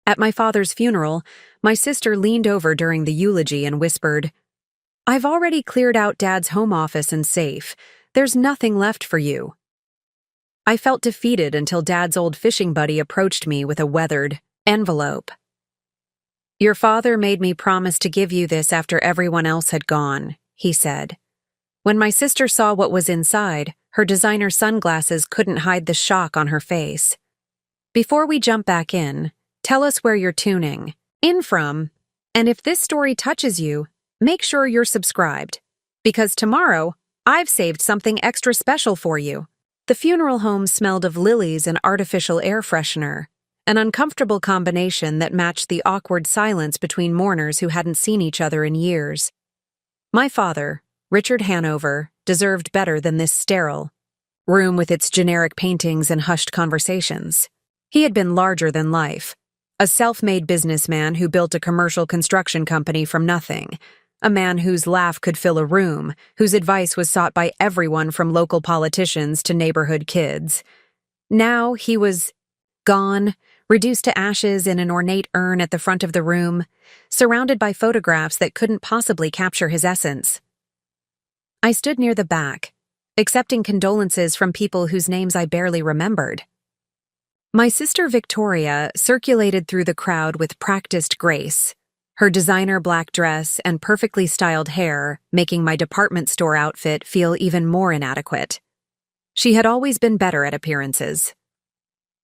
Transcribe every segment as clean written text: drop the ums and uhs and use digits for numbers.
At my father's funeral, my sister leaned over during the eulogy and whispered, "I've already cleared out Dad's home office and safe. There's nothing left for you." I felt defeated until Dad's old fishing buddy approached me with a weathered envelope. "Your father made me promise to give you this after everyone else had gone," he said. When my sister saw what was inside, her designer sunglasses couldn't hide the shock on her face. "Before we jump back in, tell us where you're tuning in from, and if this story touches you, make sure you're subscribed, because tomorrow, I've saved something extra special for you." The funeral home smelled of lilies and artificial air freshener, an uncomfortable combination that matched the awkward silence between mourners who hadn't seen each other in years. My father, Richard Hanover, deserved better than this sterile room with its generic paintings and hushed conversations. He had been larger than life, a self-made businessman who built a commercial construction company from nothing, a man whose laugh could fill a room, whose advice was sought by everyone from local politicians to neighborhood kids. Now he was gone, reduced to ashes in an ornate urn at the front of the room, surrounded by photographs that couldn't possibly capture his essence. I stood near the back, accepting condolences from people whose names I barely remembered. My sister Victoria circulated through the crowd with practiced grace, her designer black dress and perfectly styled hair making my department store outfit feel even more inadequate. She had always been better at appearances.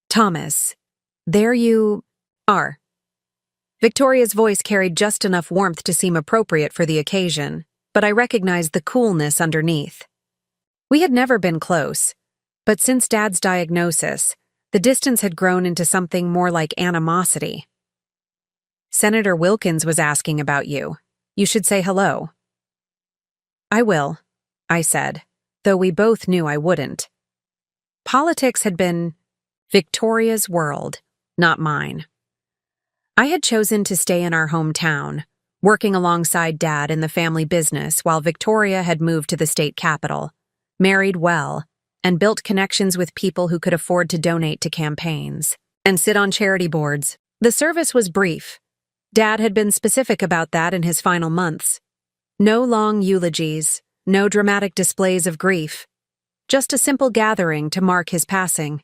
"Thomas, there you are." Victoria's voice carried just enough warmth to seem appropriate for the occasion, but I recognized the coolness underneath. We had never been close, but since Dad's diagnosis, the distance had grown into something more like animosity. "Senator Wilkins was asking about you. You should say hello." "I will," I said, though we both knew I wouldn't. Politics had been Victoria's world, not mine. I had chosen to stay in our hometown, working alongside Dad in the family business while Victoria had moved to the state capital, married well, and built connections with people who could afford to donate to campaigns and sit on charity boards. The service was brief. Dad had been specific about that in his final months. No long eulogies, no dramatic displays of grief, just a simple gathering to mark his passing.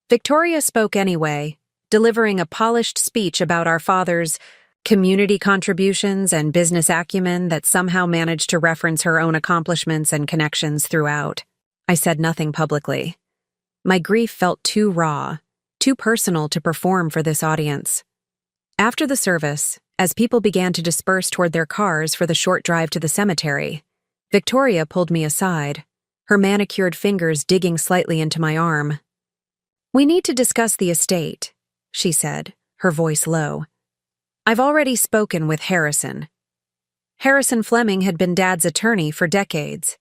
Victoria spoke anyway, delivering a polished speech about our father's community contributions and business acumen that somehow managed to reference her own accomplishments and connections throughout. I said nothing publicly. My grief felt too raw, too personal to perform for this audience. After the service, as people began to disperse toward their cars for the short drive to the cemetery, Victoria pulled me aside, her manicured fingers digging slightly into my arm. "We need to discuss the estate," she said, her voice low. "I've already spoken with Harrison." Harrison Fleming had been Dad's attorney for decades.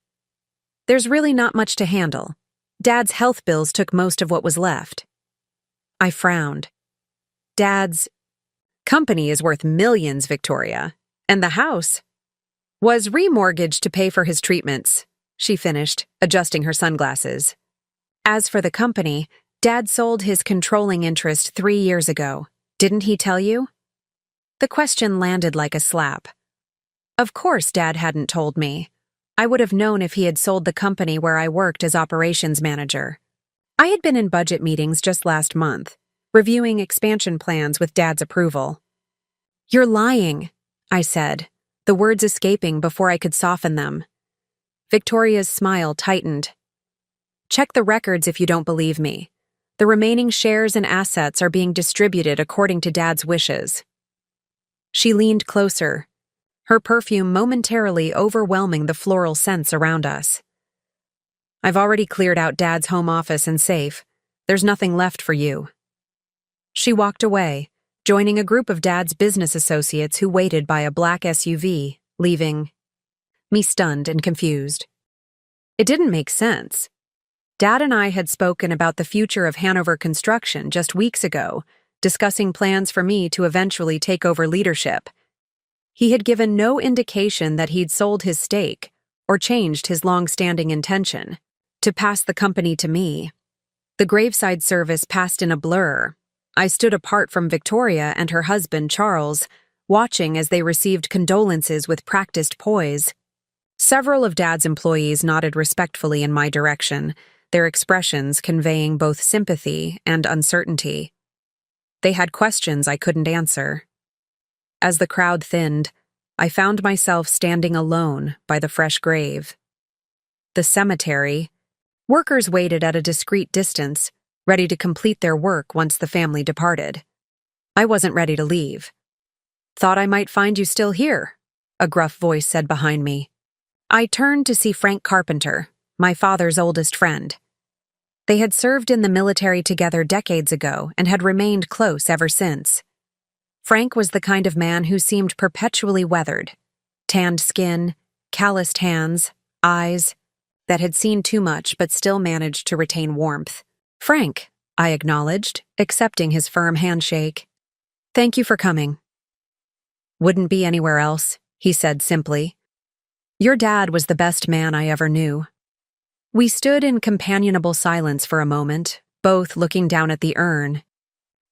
"There's really not much to handle. Dad's health bills took most of what was left." I frowned. "Dad's company is worth millions, Victoria, and the house was remortgaged to pay for his treatments," she finished, adjusting her sunglasses. "As for the company, Dad sold his controlling interest 3 years ago. Didn't he tell you?" The question landed like a slap. Of course Dad hadn't told me. I would have known if he had sold the company where I worked as operations manager. I had been in budget meetings just last month, reviewing expansion plans with Dad's approval. "You're lying," I said, the words escaping before I could soften them. Victoria's smile tightened. "Check the records if you don't believe me. The remaining shares and assets are being distributed according to Dad's wishes." She leaned closer, her perfume momentarily overwhelming the floral scents around us. "I've already cleared out Dad's home office and safe. There's nothing left for you." She walked away, joining a group of Dad's business associates who waited by a black SUV, leaving me stunned and confused. It didn't make sense. Dad and I had spoken about the future of Hanover Construction just weeks ago, discussing plans for me to eventually take over leadership. He had given no indication that he'd sold his stake or changed his long-standing intention to pass the company to me. The graveside service passed in a blur, I stood apart from Victoria and her husband, Charles, watching as they received condolences with practiced poise. Several of Dad's employees nodded respectfully in my direction, their expressions conveying both sympathy and uncertainty. They had questions I couldn't answer. As the crowd thinned, I found myself standing alone by the fresh grave. The cemetery. Workers waited at a discreet distance, ready to complete their work once the family departed. I wasn't ready to leave. "Thought I might find you still here," a gruff voice said behind me. I turned to see Frank Carpenter, my father's oldest friend. They had served in the military together decades ago and had remained close ever since. Frank was the kind of man who seemed perpetually weathered. Tanned skin, calloused hands, eyes that had seen too much but still managed to retain warmth. "Frank," I acknowledged, accepting his firm handshake. "Thank you for coming." "Wouldn't be anywhere else," he said simply. "Your dad was the best man I ever knew." We stood in companionable silence for a moment, both looking down at the urn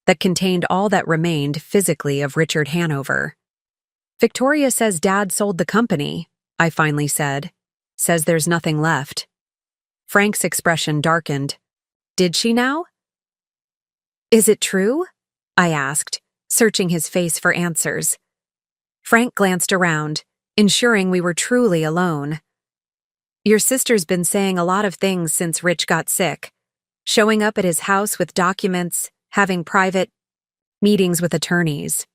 that contained all that remained physically of Richard Hanover. "Victoria says Dad sold the company," I finally said. "Says there's nothing left." Frank's expression darkened. "Did she now?" "Is it true?" I asked, searching his face for answers. Frank glanced around, ensuring we were truly alone. "Your sister's been saying a lot of things since Rich got sick, showing up at his house with documents, having private meetings with attorneys."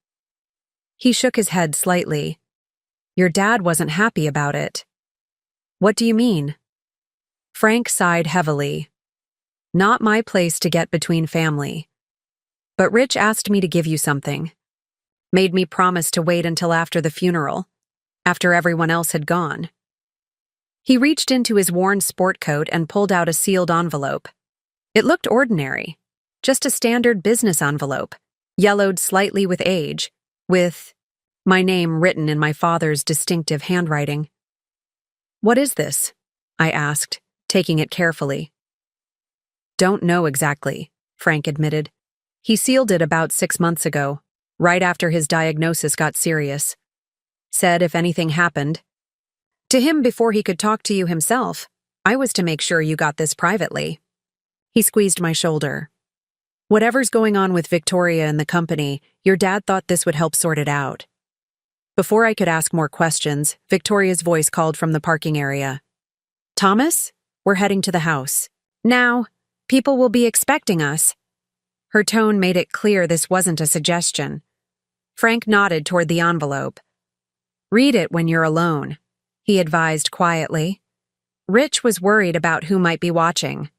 He shook his head slightly. "Your dad wasn't happy about it." "What do you mean?" Frank sighed heavily. "Not my place to get between family. But Rich asked me to give you something. Made me promise to wait until after the funeral, after everyone else had gone." He reached into his worn sport coat and pulled out a sealed envelope. It looked ordinary, just a standard business envelope, yellowed slightly with age, with my name written in my father's distinctive handwriting. "What is this?" I asked, taking it carefully. "Don't know exactly," Frank admitted. "He sealed it about 6 months ago, right after his diagnosis got serious. Said if anything happened to him before he could talk to you himself, I was to make sure you got this privately." He squeezed my shoulder. "Whatever's going on with Victoria and the company, your dad thought this would help sort it out." Before I could ask more questions, Victoria's voice called from the parking area. "Thomas, we're heading to the house. Now, people will be expecting us." Her tone made it clear this wasn't a suggestion. Frank nodded toward the envelope. "Read it when you're alone," he advised quietly. Rich was worried about who might be watching.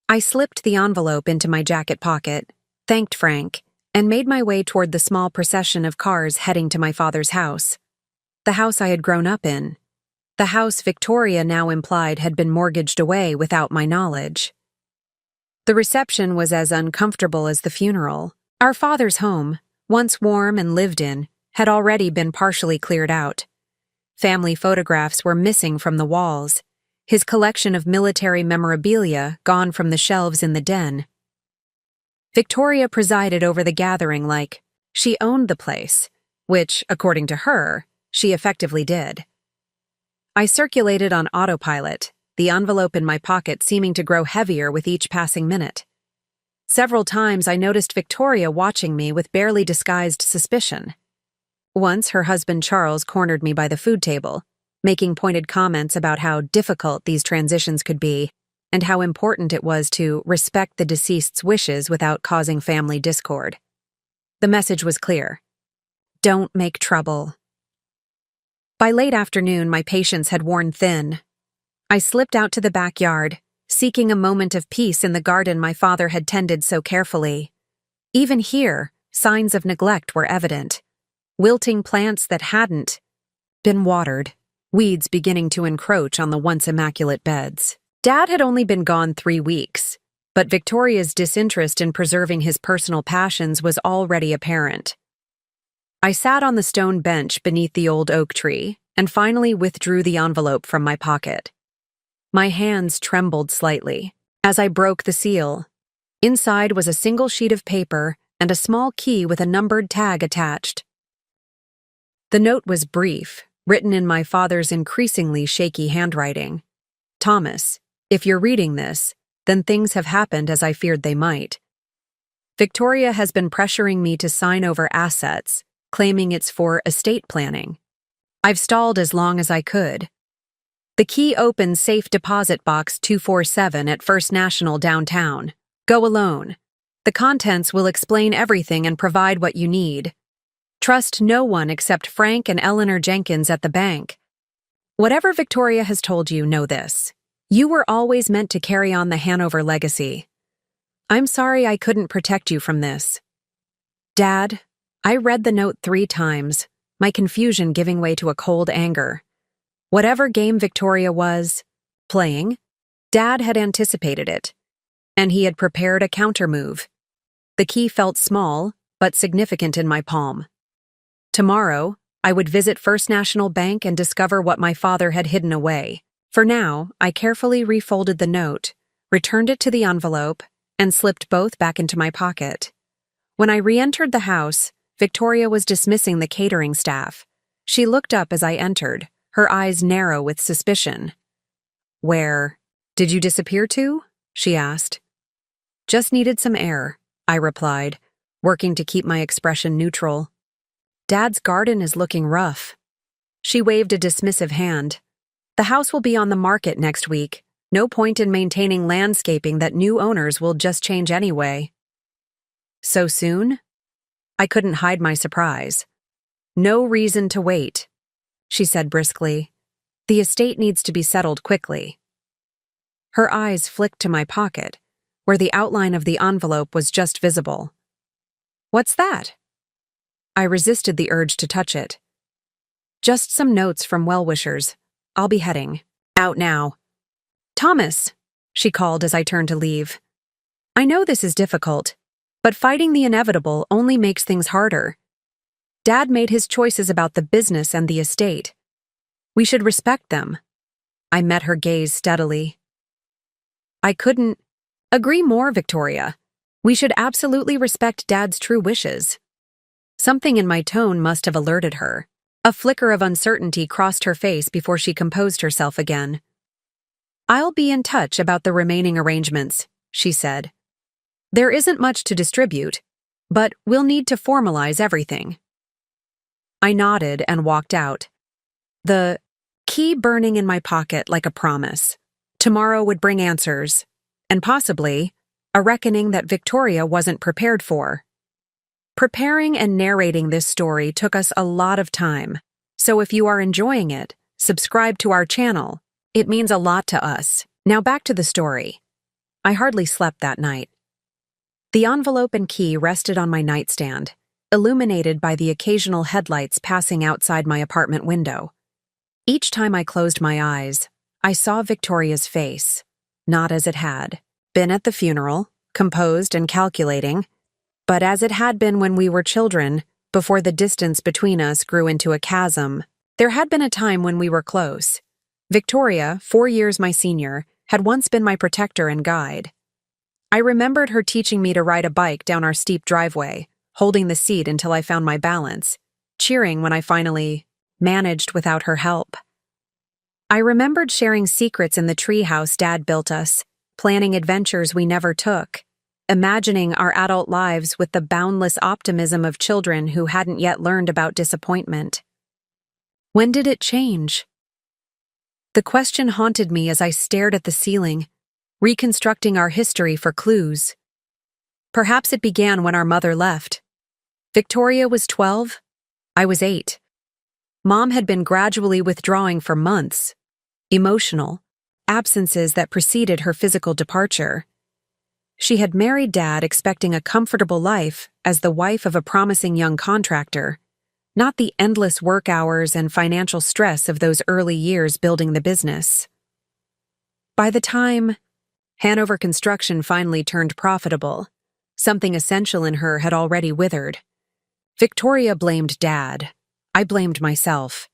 I slipped the envelope into my jacket pocket, thanked Frank, and made my way toward the small procession of cars heading to my father's house. The house I had grown up in. The house Victoria now implied had been mortgaged away without my knowledge. The reception was as uncomfortable as the funeral. Our father's home, once warm and lived in, had already been partially cleared out. Family photographs were missing from the walls, his collection of military memorabilia gone from the shelves in the den. Victoria presided over the gathering like she owned the place, which, according to her, she effectively did. I circulated on autopilot, the envelope in my pocket seeming to grow heavier with each passing minute. Several times I noticed Victoria watching me with barely disguised suspicion. Once her husband Charles cornered me by the food table, making pointed comments about how difficult these transitions could be and how important it was to respect the deceased's wishes without causing family discord. The message was clear. Don't make trouble. By late afternoon, my patience had worn thin. I slipped out to the backyard, seeking a moment of peace in the garden my father had tended so carefully. Even here, signs of neglect were evident. Wilting plants that hadn't been watered, weeds beginning to encroach on the once immaculate beds. Dad had only been gone 3 weeks, but Victoria's disinterest in preserving his personal passions was already apparent. I sat on the stone bench beneath the old oak tree and finally withdrew the envelope from my pocket. My hands trembled slightly as I broke the seal. Inside was a single sheet of paper and a small key with a numbered tag attached. The note was brief, written in my father's increasingly shaky handwriting. Thomas, if you're reading this, then things have happened as I feared they might. Victoria has been pressuring me to sign over assets, claiming it's for estate planning. I've stalled as long as I could. The key opens safe deposit box 247 at First National downtown. Go alone. The contents will explain everything and provide what you need. Trust no one except Frank and Eleanor Jenkins at the bank. Whatever Victoria has told you, know this. You were always meant to carry on the Hanover legacy. I'm sorry I couldn't protect you from this. Dad, I read the note 3 times, my confusion giving way to a cold anger. Whatever game Victoria was playing, Dad had anticipated it, and he had prepared a countermove. The key felt small, but significant in my palm. Tomorrow, I would visit First National Bank and discover what my father had hidden away. For now, I carefully refolded the note, returned it to the envelope, and slipped both back into my pocket. When I re-entered the house, Victoria was dismissing the catering staff. She looked up as I entered, her eyes narrow with suspicion. "Where did you disappear to?" she asked. "Just needed some air," I replied, working to keep my expression neutral. "Dad's garden is looking rough." She waved a dismissive hand. "The house will be on the market next week. No point in maintaining landscaping that new owners will just change anyway." "So soon?" I couldn't hide my surprise. "No reason to wait," she said briskly. "The estate needs to be settled quickly." Her eyes flicked to my pocket, where the outline of the envelope was just visible. "What's that?" I resisted the urge to touch it. "Just some notes from well-wishers. I'll be heading out now." "Thomas," she called as I turned to leave. "I know this is difficult, but fighting the inevitable only makes things harder. Dad made his choices about the business and the estate. We should respect them." I met her gaze steadily. "I couldn't agree more, Victoria. We should absolutely respect Dad's true wishes." Something in my tone must have alerted her. A flicker of uncertainty crossed her face before she composed herself again. "I'll be in touch about the remaining arrangements," she said. "There isn't much to distribute, but we'll need to formalize everything." I nodded and walked out, the key burning in my pocket like a promise. Tomorrow would bring answers, and possibly a reckoning that Victoria wasn't prepared for. Preparing and narrating this story took us a lot of time, so if you are enjoying it, subscribe to our channel. It means a lot to us. Now back to the story. I hardly slept that night. The envelope and key rested on my nightstand, illuminated by the occasional headlights passing outside my apartment window. Each time I closed my eyes, I saw Victoria's face, not as it had been at the funeral, composed and calculating, but as it had been when we were children, before the distance between us grew into a chasm. There had been a time when we were close. Victoria, 4 years my senior, had once been my protector and guide. I remembered her teaching me to ride a bike down our steep driveway, holding the seat until I found my balance, cheering when I finally managed without her help. I remembered sharing secrets in the treehouse Dad built us, planning adventures we never took, imagining our adult lives with the boundless optimism of children who hadn't yet learned about disappointment. When did it change? The question haunted me as I stared at the ceiling, reconstructing our history for clues. Perhaps it began when our mother left. Victoria was 12, I was 8. Mom had been gradually withdrawing for months, emotional, absences that preceded her physical departure. She had married Dad expecting a comfortable life as the wife of a promising young contractor, not the endless work hours and financial stress of those early years building the business. By the time Hanover Construction finally turned profitable, something essential in her had already withered. Victoria blamed Dad. I blamed myself.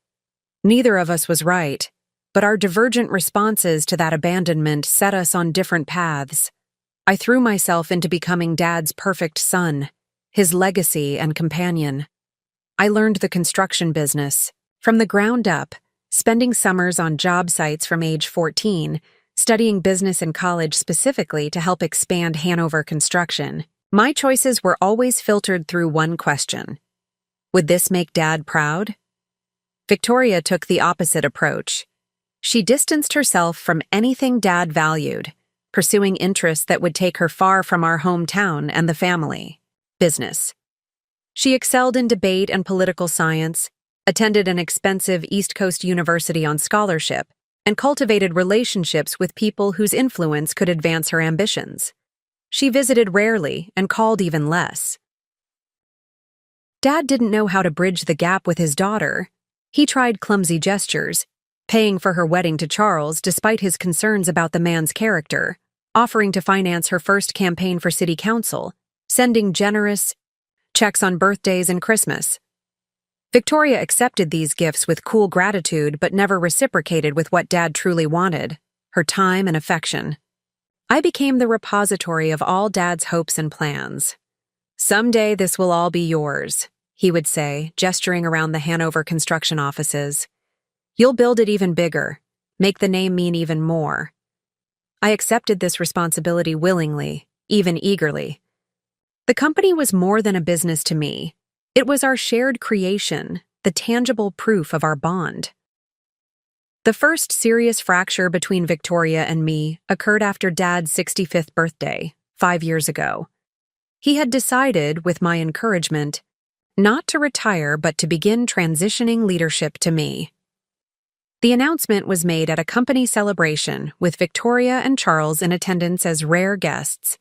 Neither of us was right, but our divergent responses to that abandonment set us on different paths. I threw myself into becoming Dad's perfect son, his legacy and companion. I learned the construction business from the ground up, spending summers on job sites from age 14, studying business in college specifically to help expand Hanover Construction. My choices were always filtered through one question. Would this make Dad proud? Victoria took the opposite approach. She distanced herself from anything Dad valued, pursuing interests that would take her far from our hometown and the family. Business. She excelled in debate and political science, attended an expensive East Coast university on scholarship, and cultivated relationships with people whose influence could advance her ambitions. She visited rarely and called even less. Dad didn't know how to bridge the gap with his daughter. He tried clumsy gestures, paying for her wedding to Charles despite his concerns about the man's character, offering to finance her first campaign for city council, sending generous checks on birthdays and Christmas. Victoria accepted these gifts with cool gratitude but never reciprocated with what Dad truly wanted, her time and affection. I became the repository of all Dad's hopes and plans. "Someday this will all be yours," he would say, gesturing around the Hanover construction offices. "You'll build it even bigger, make the name mean even more." I accepted this responsibility willingly, even eagerly. The company was more than a business to me. It was our shared creation, the tangible proof of our bond. The first serious fracture between Victoria and me occurred after Dad's 65th birthday, 5 years ago. He had decided, with my encouragement, not to retire but to begin transitioning leadership to me. The announcement was made at a company celebration with Victoria and Charles in attendance as rare guests.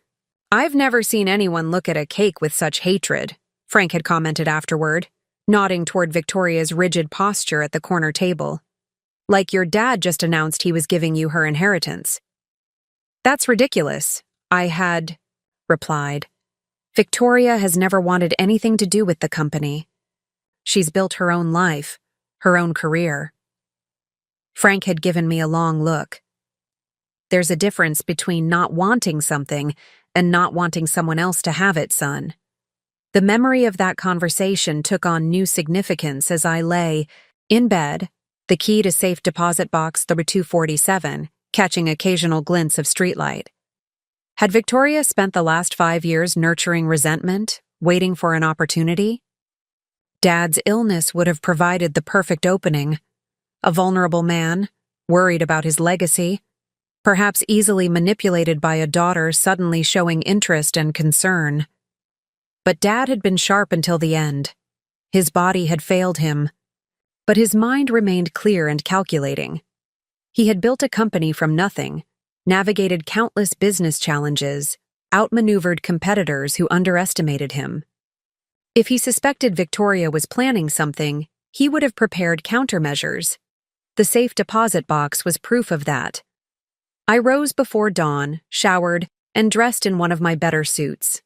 "I've never seen anyone look at a cake with such hatred," Frank had commented afterward, nodding toward Victoria's rigid posture at the corner table. "Like your dad just announced he was giving you her inheritance." "That's ridiculous," I had replied. "Victoria has never wanted anything to do with the company. She's built her own life, her own career." Frank had given me a long look. "There's a difference between not wanting something and not wanting someone else to have it, son." The memory of that conversation took on new significance as I lay in bed, the key to safe deposit box number 247, catching occasional glints of streetlight. Had Victoria spent the last 5 years nurturing resentment, waiting for an opportunity? Dad's illness would have provided the perfect opening. A vulnerable man, worried about his legacy, perhaps easily manipulated by a daughter suddenly showing interest and concern. But Dad had been sharp until the end. His body had failed him, but his mind remained clear and calculating. He had built a company from nothing, navigated countless business challenges, outmaneuvered competitors who underestimated him. If he suspected Victoria was planning something, he would have prepared countermeasures. The safe deposit box was proof of that. I rose before dawn, showered, and dressed in one of my better suits.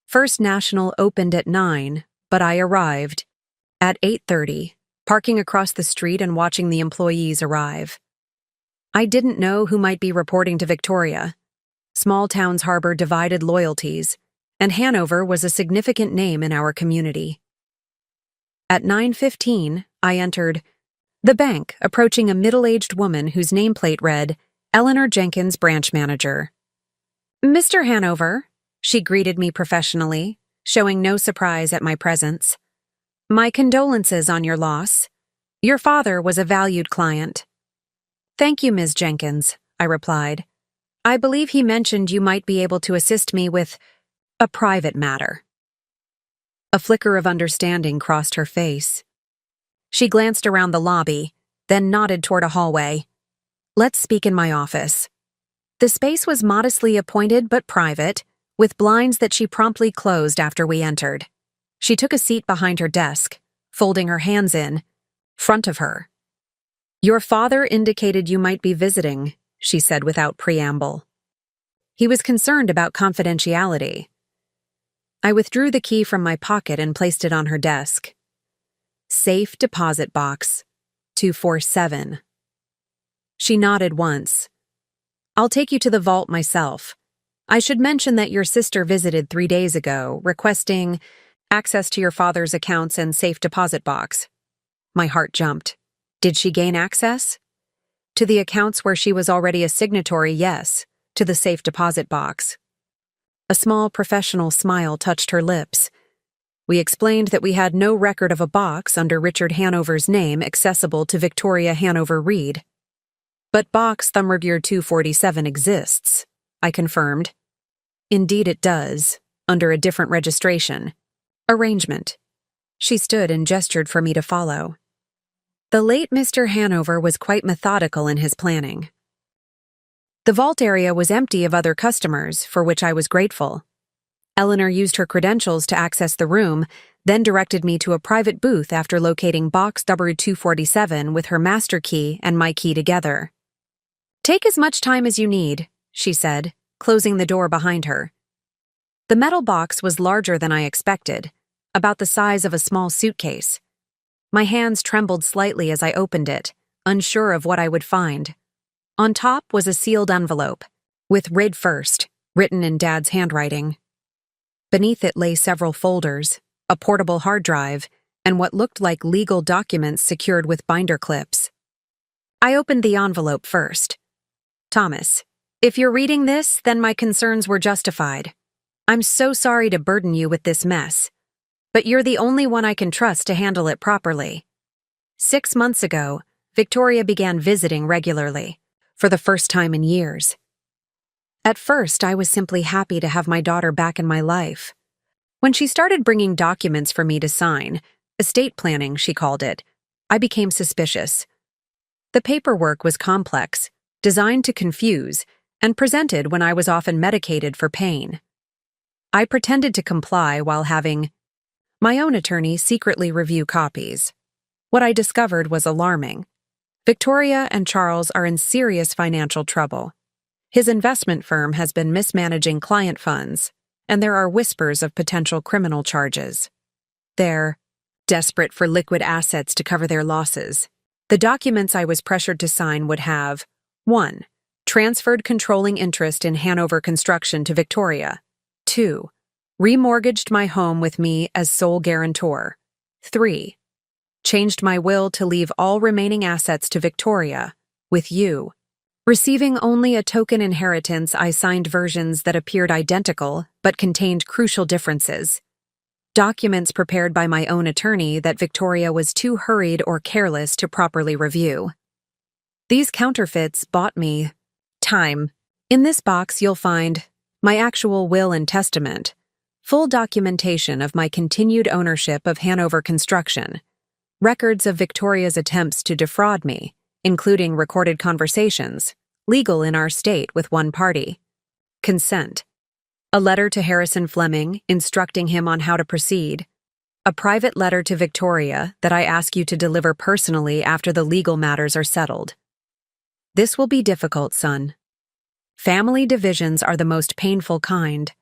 First National opened at 9, but I arrived at 8:30, parking across the street and watching the employees arrive. I didn't know who might be reporting to Victoria. Small towns harbor divided loyalties, and Hanover was a significant name in our community. At 9:15, I entered the bank, approaching a middle-aged woman whose nameplate read, Eleanor Jenkins, branch manager. "Mr. Hanover," she greeted me professionally, showing no surprise at my presence. "My condolences on your loss. Your father was a valued client." "Thank you, Ms. Jenkins," I replied. "I believe he mentioned you might be able to assist me with a private matter." A flicker of understanding crossed her face. She glanced around the lobby, then nodded toward a hallway. "Let's speak in my office." The space was modestly appointed but private, with blinds that she promptly closed after we entered. She took a seat behind her desk, folding her hands in front of her. "Your father indicated you might be visiting," she said without preamble. "He was concerned about confidentiality." I withdrew the key from my pocket and placed it on her desk. "Safe deposit box, 247. She nodded once. "I'll take you to the vault myself. I should mention that your sister visited 3 days ago, requesting access to your father's accounts and safe deposit box. My heart jumped. Did she gain access? To the accounts where she was already a signatory, yes. To the safe deposit box. A small professional smile touched her lips. We explained that we had no record of a box under Richard Hanover's name accessible to Victoria Hanover Reed. But box Thumrevere 247 exists, I confirmed. Indeed it does, under a different registration. Arrangement. She stood and gestured for me to follow. The late Mr. Hanover was quite methodical in his planning. The vault area was empty of other customers, for which I was grateful. Eleanor used her credentials to access the room, then directed me to a private booth after locating box W247 with her master key and my key together. Take as much time as you need, she said, closing the door behind her. The metal box was larger than I expected, about the size of a small suitcase. My hands trembled slightly as I opened it, unsure of what I would find. On top was a sealed envelope, with "Read First" written in Dad's handwriting. Beneath it lay several folders, a portable hard drive, and what looked like legal documents secured with binder clips. I opened the envelope first. Thomas, if you're reading this, then my concerns were justified. I'm so sorry to burden you with this mess, but you're the only one I can trust to handle it properly. 6 months ago, Victoria began visiting regularly, for the first time in years. At first, I was simply happy to have my daughter back in my life. When she started bringing documents for me to sign, estate planning, she called it, I became suspicious. The paperwork was complex, designed to confuse, and presented when I was often medicated for pain. I pretended to comply while having my own attorney secretly review copies. What I discovered was alarming. Victoria and Charles are in serious financial trouble. His investment firm has been mismanaging client funds, and there are whispers of potential criminal charges. They're desperate for liquid assets to cover their losses. The documents I was pressured to sign would have 1. Transferred controlling interest in Hanover Construction to Victoria. 2. Remortgaged my home with me as sole guarantor. 3. Changed my will to leave all remaining assets to Victoria, with you. Receiving only a token inheritance, I signed versions that appeared identical but contained crucial differences. Documents prepared by my own attorney that Victoria was too hurried or careless to properly review. These counterfeits bought me time. In this box, you'll find my actual will and testament, full documentation of my continued ownership of Hanover Construction, records of Victoria's attempts to defraud me, including recorded conversations, legal in our state with one party, consent, a letter to Harrison Fleming instructing him on how to proceed, a private letter to Victoria that I ask you to deliver personally after the legal matters are settled. This will be difficult, son. Family divisions are the most painful kind,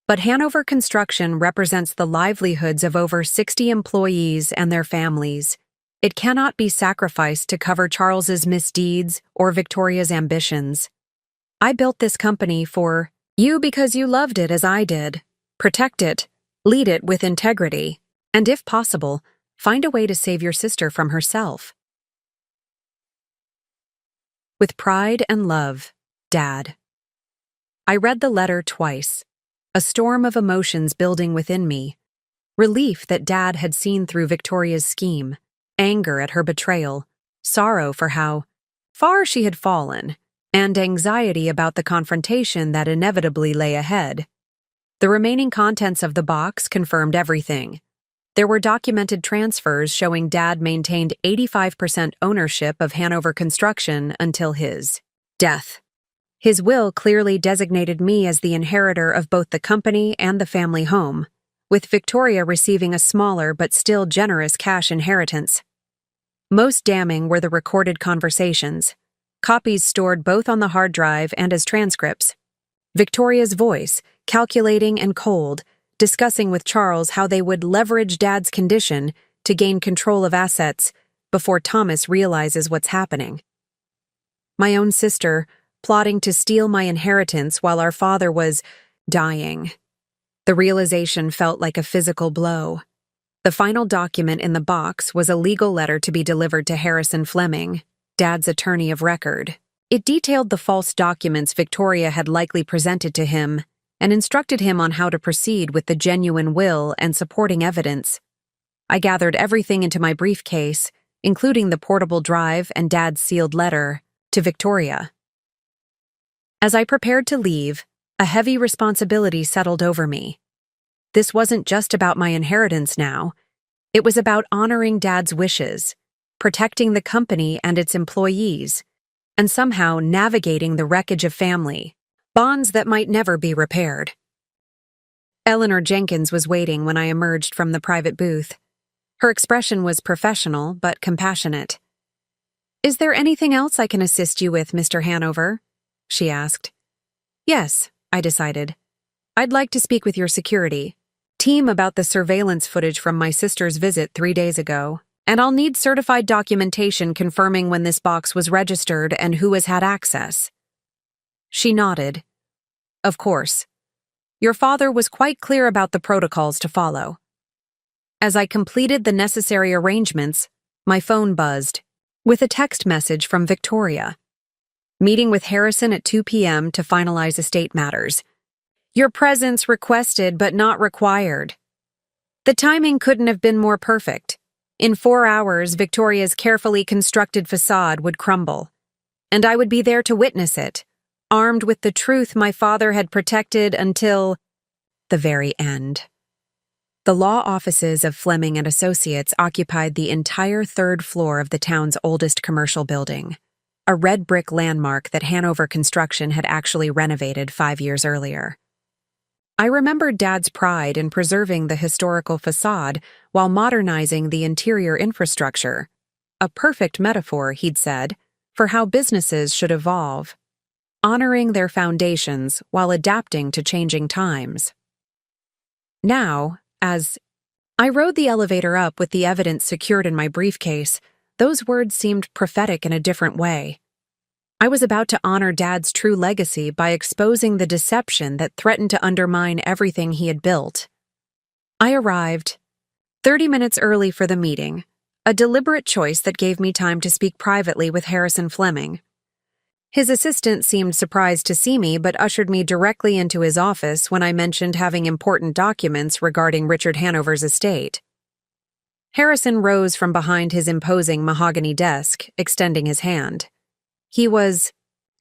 but Hanover Construction represents the livelihoods of over 60 employees and their families. It cannot be sacrificed to cover Charles's misdeeds or Victoria's ambitions. I built this company for you because you loved it as I did. Protect it, lead it with integrity, and if possible, find a way to save your sister from herself. With pride and love, Dad. I read the letter twice, a storm of emotions building within me. Relief that Dad had seen through Victoria's scheme, anger at her betrayal, sorrow for how far she had fallen, and anxiety about the confrontation that inevitably lay ahead. The remaining contents of the box confirmed everything. There were documented transfers showing Dad maintained 85% ownership of Hanover Construction until his death. His will clearly designated me as the inheritor of both the company and the family home, with Victoria receiving a smaller but still generous cash inheritance. Most damning were the recorded conversations, copies stored both on the hard drive and as transcripts. Victoria's voice, calculating and cold, discussing with Charles how they would leverage Dad's condition to gain control of assets before Thomas realizes what's happening. My own sister, plotting to steal my inheritance while our father was dying. The realization felt like a physical blow. The final document in the box was a legal letter to be delivered to Harrison Fleming, Dad's attorney of record. It detailed the false documents Victoria had likely presented to him and instructed him on how to proceed with the genuine will and supporting evidence. I gathered everything into my briefcase, including the portable drive and Dad's sealed letter to Victoria. As I prepared to leave, a heavy responsibility settled over me. This wasn't just about my inheritance now. It was about honoring Dad's wishes, protecting the company and its employees, and somehow navigating the wreckage of family, bonds that might never be repaired. Eleanor Jenkins was waiting when I emerged from the private booth. Her expression was professional but compassionate. "Is there anything else I can assist you with, Mr. Hanover?" she asked. "Yes," I decided. "I'd like to speak with your security team about the surveillance footage from my sister's visit 3 days ago, and I'll need certified documentation confirming when this box was registered and who has had access." She nodded. "Of course. Your father was quite clear about the protocols to follow." As I completed the necessary arrangements, my phone buzzed with a text message from Victoria. "Meeting with Harrison at 2 p.m. to finalize estate matters. Your presence requested but not required." The timing couldn't have been more perfect. In 4 hours, Victoria's carefully constructed facade would crumble, and I would be there to witness it, armed with the truth my father had protected until the very end. The law offices of Fleming and Associates occupied the entire 3rd floor of the town's oldest commercial building, a red brick landmark that Hanover Construction had actually renovated 5 years earlier. I remembered Dad's pride in preserving the historical facade while modernizing the interior infrastructure, a perfect metaphor, he'd said, for how businesses should evolve, honoring their foundations while adapting to changing times. Now, as I rode the elevator up with the evidence secured in my briefcase, those words seemed prophetic in a different way. I was about to honor Dad's true legacy by exposing the deception that threatened to undermine everything he had built. I arrived 30 minutes early for the meeting, a deliberate choice that gave me time to speak privately with Harrison Fleming. His assistant seemed surprised to see me but ushered me directly into his office when I mentioned having important documents regarding Richard Hanover's estate. Harrison rose from behind his imposing mahogany desk, extending his hand. He was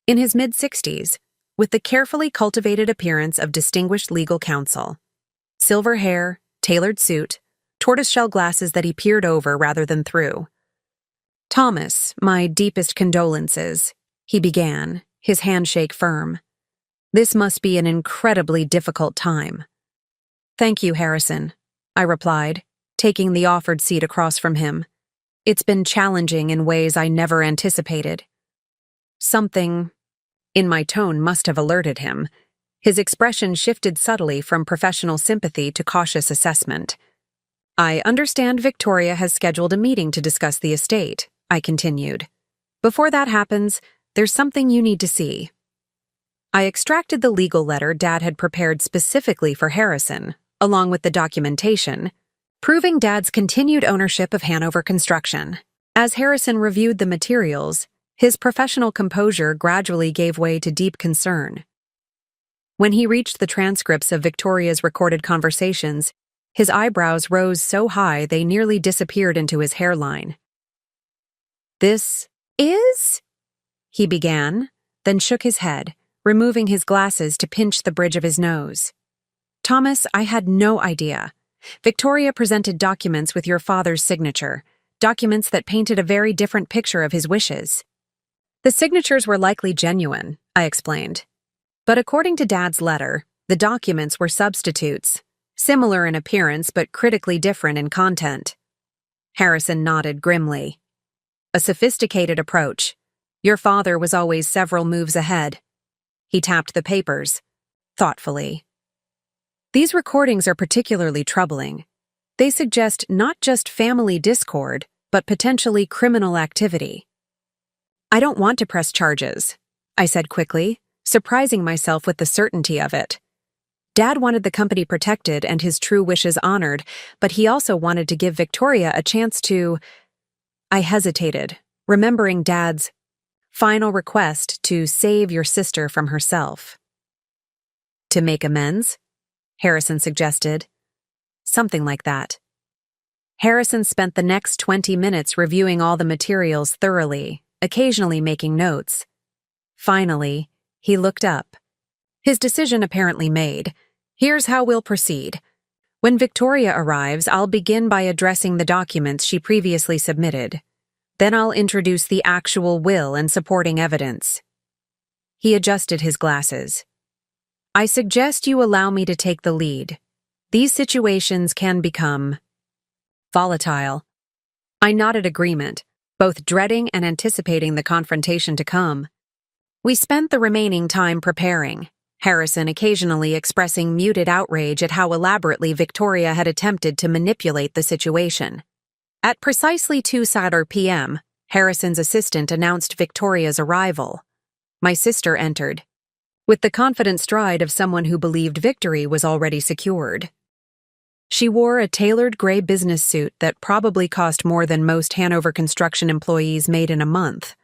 in his mid-60s, with the carefully cultivated appearance of distinguished legal counsel. Silver hair, tailored suit, tortoiseshell glasses that he peered over rather than through. "Thomas, my deepest condolences," he began, his handshake firm. "This must be an incredibly difficult time." "Thank you, Harrison," I replied, taking the offered seat across from him. "It's been challenging in ways I never anticipated." Something in my tone must have alerted him. His expression shifted subtly from professional sympathy to cautious assessment. "I understand Victoria has scheduled a meeting to discuss the estate," I continued. "Before that happens, there's something you need to see." I extracted the legal letter Dad had prepared specifically for Harrison, along with the documentation, proving Dad's continued ownership of Hanover Construction. As Harrison reviewed the materials, his professional composure gradually gave way to deep concern. When he reached the transcripts of Victoria's recorded conversations, his eyebrows rose so high they nearly disappeared into his hairline. "This is?" he began, then shook his head, removing his glasses to pinch the bridge of his nose. "Thomas, I had no idea. Victoria presented documents with your father's signature, documents that painted a very different picture of his wishes." "The signatures were likely genuine," I explained. "But according to Dad's letter, the documents were substitutes, similar in appearance but critically different in content." Harrison nodded grimly. "A sophisticated approach. Your father was always several moves ahead." He tapped the papers, thoughtfully. "These recordings are particularly troubling. They suggest not just family discord, but potentially criminal activity." "I don't want to press charges," I said quickly, surprising myself with the certainty of it. Dad wanted the company protected and his true wishes honored, but he also wanted to give Victoria a chance to... I hesitated, remembering Dad's final request to save your sister from herself. To make amends? Harrison suggested. Something like that. Harrison spent the next 20 minutes reviewing all the materials thoroughly, occasionally making notes. Finally, he looked up. His decision apparently made. Here's how we'll proceed. When Victoria arrives, I'll begin by addressing the documents she previously submitted. Then I'll introduce the actual will and supporting evidence. He adjusted his glasses. I suggest you allow me to take the lead. These situations can become volatile. I nodded agreement, both dreading and anticipating the confrontation to come. We spent the remaining time preparing, Harrison occasionally expressing muted outrage at how elaborately Victoria had attempted to manipulate the situation. At precisely 2:00 p.m., Harrison's assistant announced Victoria's arrival. My sister entered, with the confident stride of someone who believed victory was already secured. She wore a tailored gray business suit that probably cost more than most Hanover construction employees made in a month.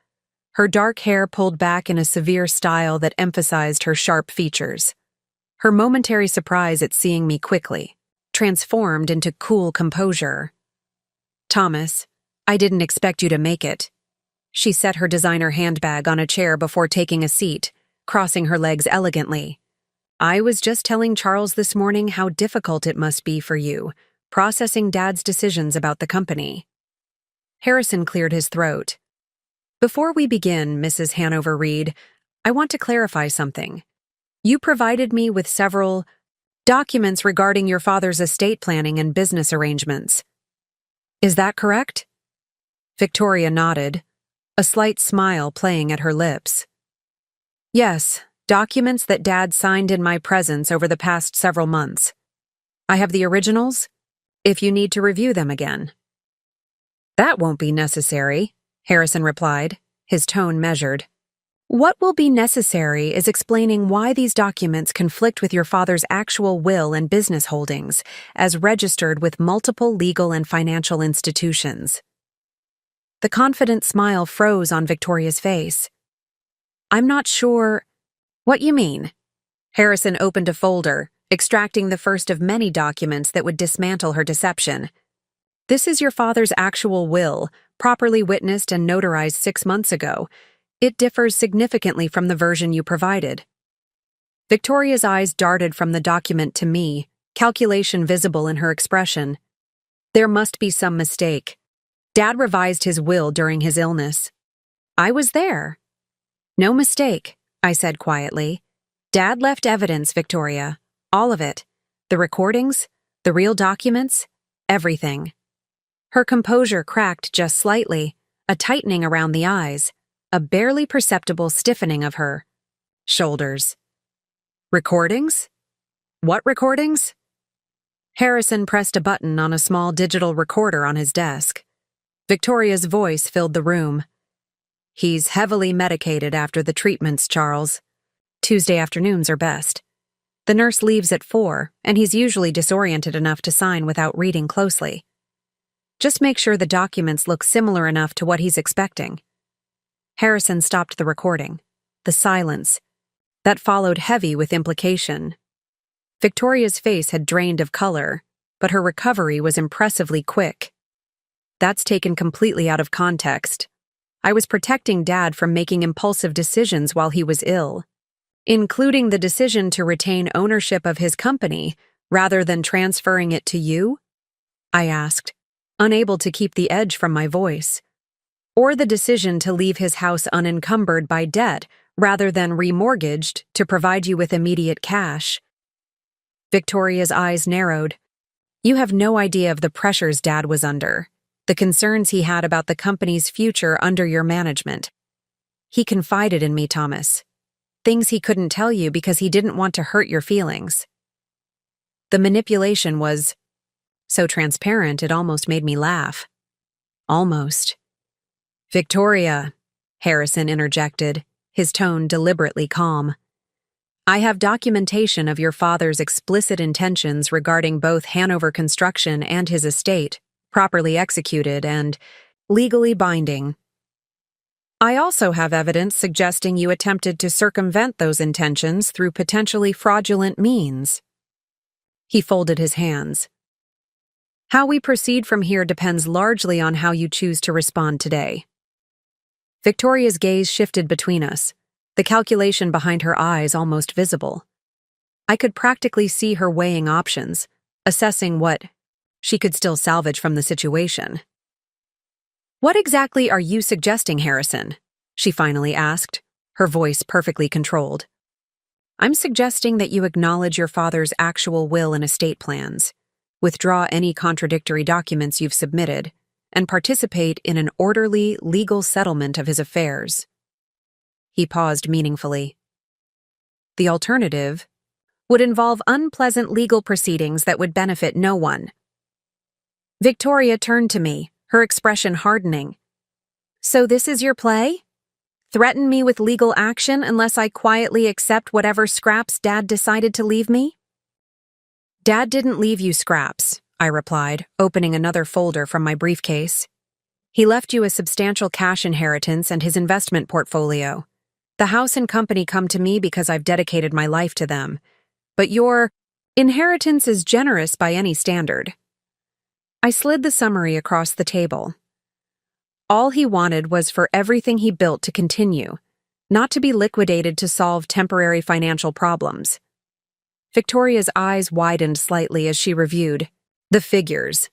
Her dark hair pulled back in a severe style that emphasized her sharp features. Her momentary surprise at seeing me quickly transformed into cool composure. Thomas, I didn't expect you to make it. She set her designer handbag on a chair before taking a seat, crossing her legs elegantly. I was just telling Charles this morning how difficult it must be for you, processing Dad's decisions about the company. Harrison cleared his throat. Before we begin, Mrs. Hanover Reed, I want to clarify something. You provided me with several documents regarding your father's estate planning and business arrangements. Is that correct? Victoria nodded, a slight smile playing at her lips. Yes, documents that Dad signed in my presence over the past several months. I have the originals, if you need to review them again. That won't be necessary, Harrison replied, his tone measured. What will be necessary is explaining why these documents conflict with your father's actual will and business holdings, as registered with multiple legal and financial institutions. The confident smile froze on Victoria's face. I'm not sure... What you mean? Harrison opened a folder, extracting the first of many documents that would dismantle her deception. This is your father's actual will, properly witnessed and notarized 6 months ago. It differs significantly from the version you provided. Victoria's eyes darted from the document to me, calculation visible in her expression. There must be some mistake. Dad revised his will during his illness. I was there. No mistake, I said quietly. Dad left evidence, Victoria. All of it. The recordings, the real documents, everything. Her composure cracked just slightly, a tightening around the eyes, a barely perceptible stiffening of her shoulders. Recordings? What recordings? Harrison pressed a button on a small digital recorder on his desk. Victoria's voice filled the room. He's heavily medicated after the treatments, Charles. Tuesday afternoons are best. The nurse leaves at 4, and he's usually disoriented enough to sign without reading closely. Just make sure the documents look similar enough to what he's expecting. Harrison stopped the recording. The silence. That followed heavy with implication. Victoria's face had drained of color, but her recovery was impressively quick. That's taken completely out of context. I was protecting Dad from making impulsive decisions while he was ill, including the decision to retain ownership of his company rather than transferring it to you? I asked, unable to keep the edge from my voice. Or the decision to leave his house unencumbered by debt rather than remortgaged to provide you with immediate cash. Victoria's eyes narrowed. You have no idea of the pressures Dad was under, the concerns he had about the company's future under your management. He confided in me, Thomas. Things he couldn't tell you because he didn't want to hurt your feelings. The manipulation was so transparent it almost made me laugh. Almost. Victoria, Harrison interjected, his tone deliberately calm. "I have documentation of your father's explicit intentions regarding both Hanover Construction and his estate, properly executed and legally binding. I also have evidence suggesting you attempted to circumvent those intentions through potentially fraudulent means." He folded his hands. "How we proceed from here depends largely on how you choose to respond today." Victoria's gaze shifted between us, the calculation behind her eyes almost visible. I could practically see her weighing options, assessing what she could still salvage from the situation. "What exactly are you suggesting, Harrison?" she finally asked, her voice perfectly controlled. "I'm suggesting that you acknowledge your father's actual will and estate plans, withdraw any contradictory documents you've submitted, and participate in an orderly, legal settlement of his affairs." He paused meaningfully. "The alternative would involve unpleasant legal proceedings that would benefit no one." Victoria turned to me, her expression hardening. "So this is your play? Threaten me with legal action unless I quietly accept whatever scraps Dad decided to leave me?" "Dad didn't leave you scraps," I replied, opening another folder from my briefcase. "He left you a substantial cash inheritance and his investment portfolio. The house and company come to me because I've dedicated my life to them. But your inheritance is generous by any standard." I slid the summary across the table. All he wanted was for everything he built to continue, not to be liquidated to solve temporary financial problems. Victoria's eyes widened slightly as she reviewed the figures.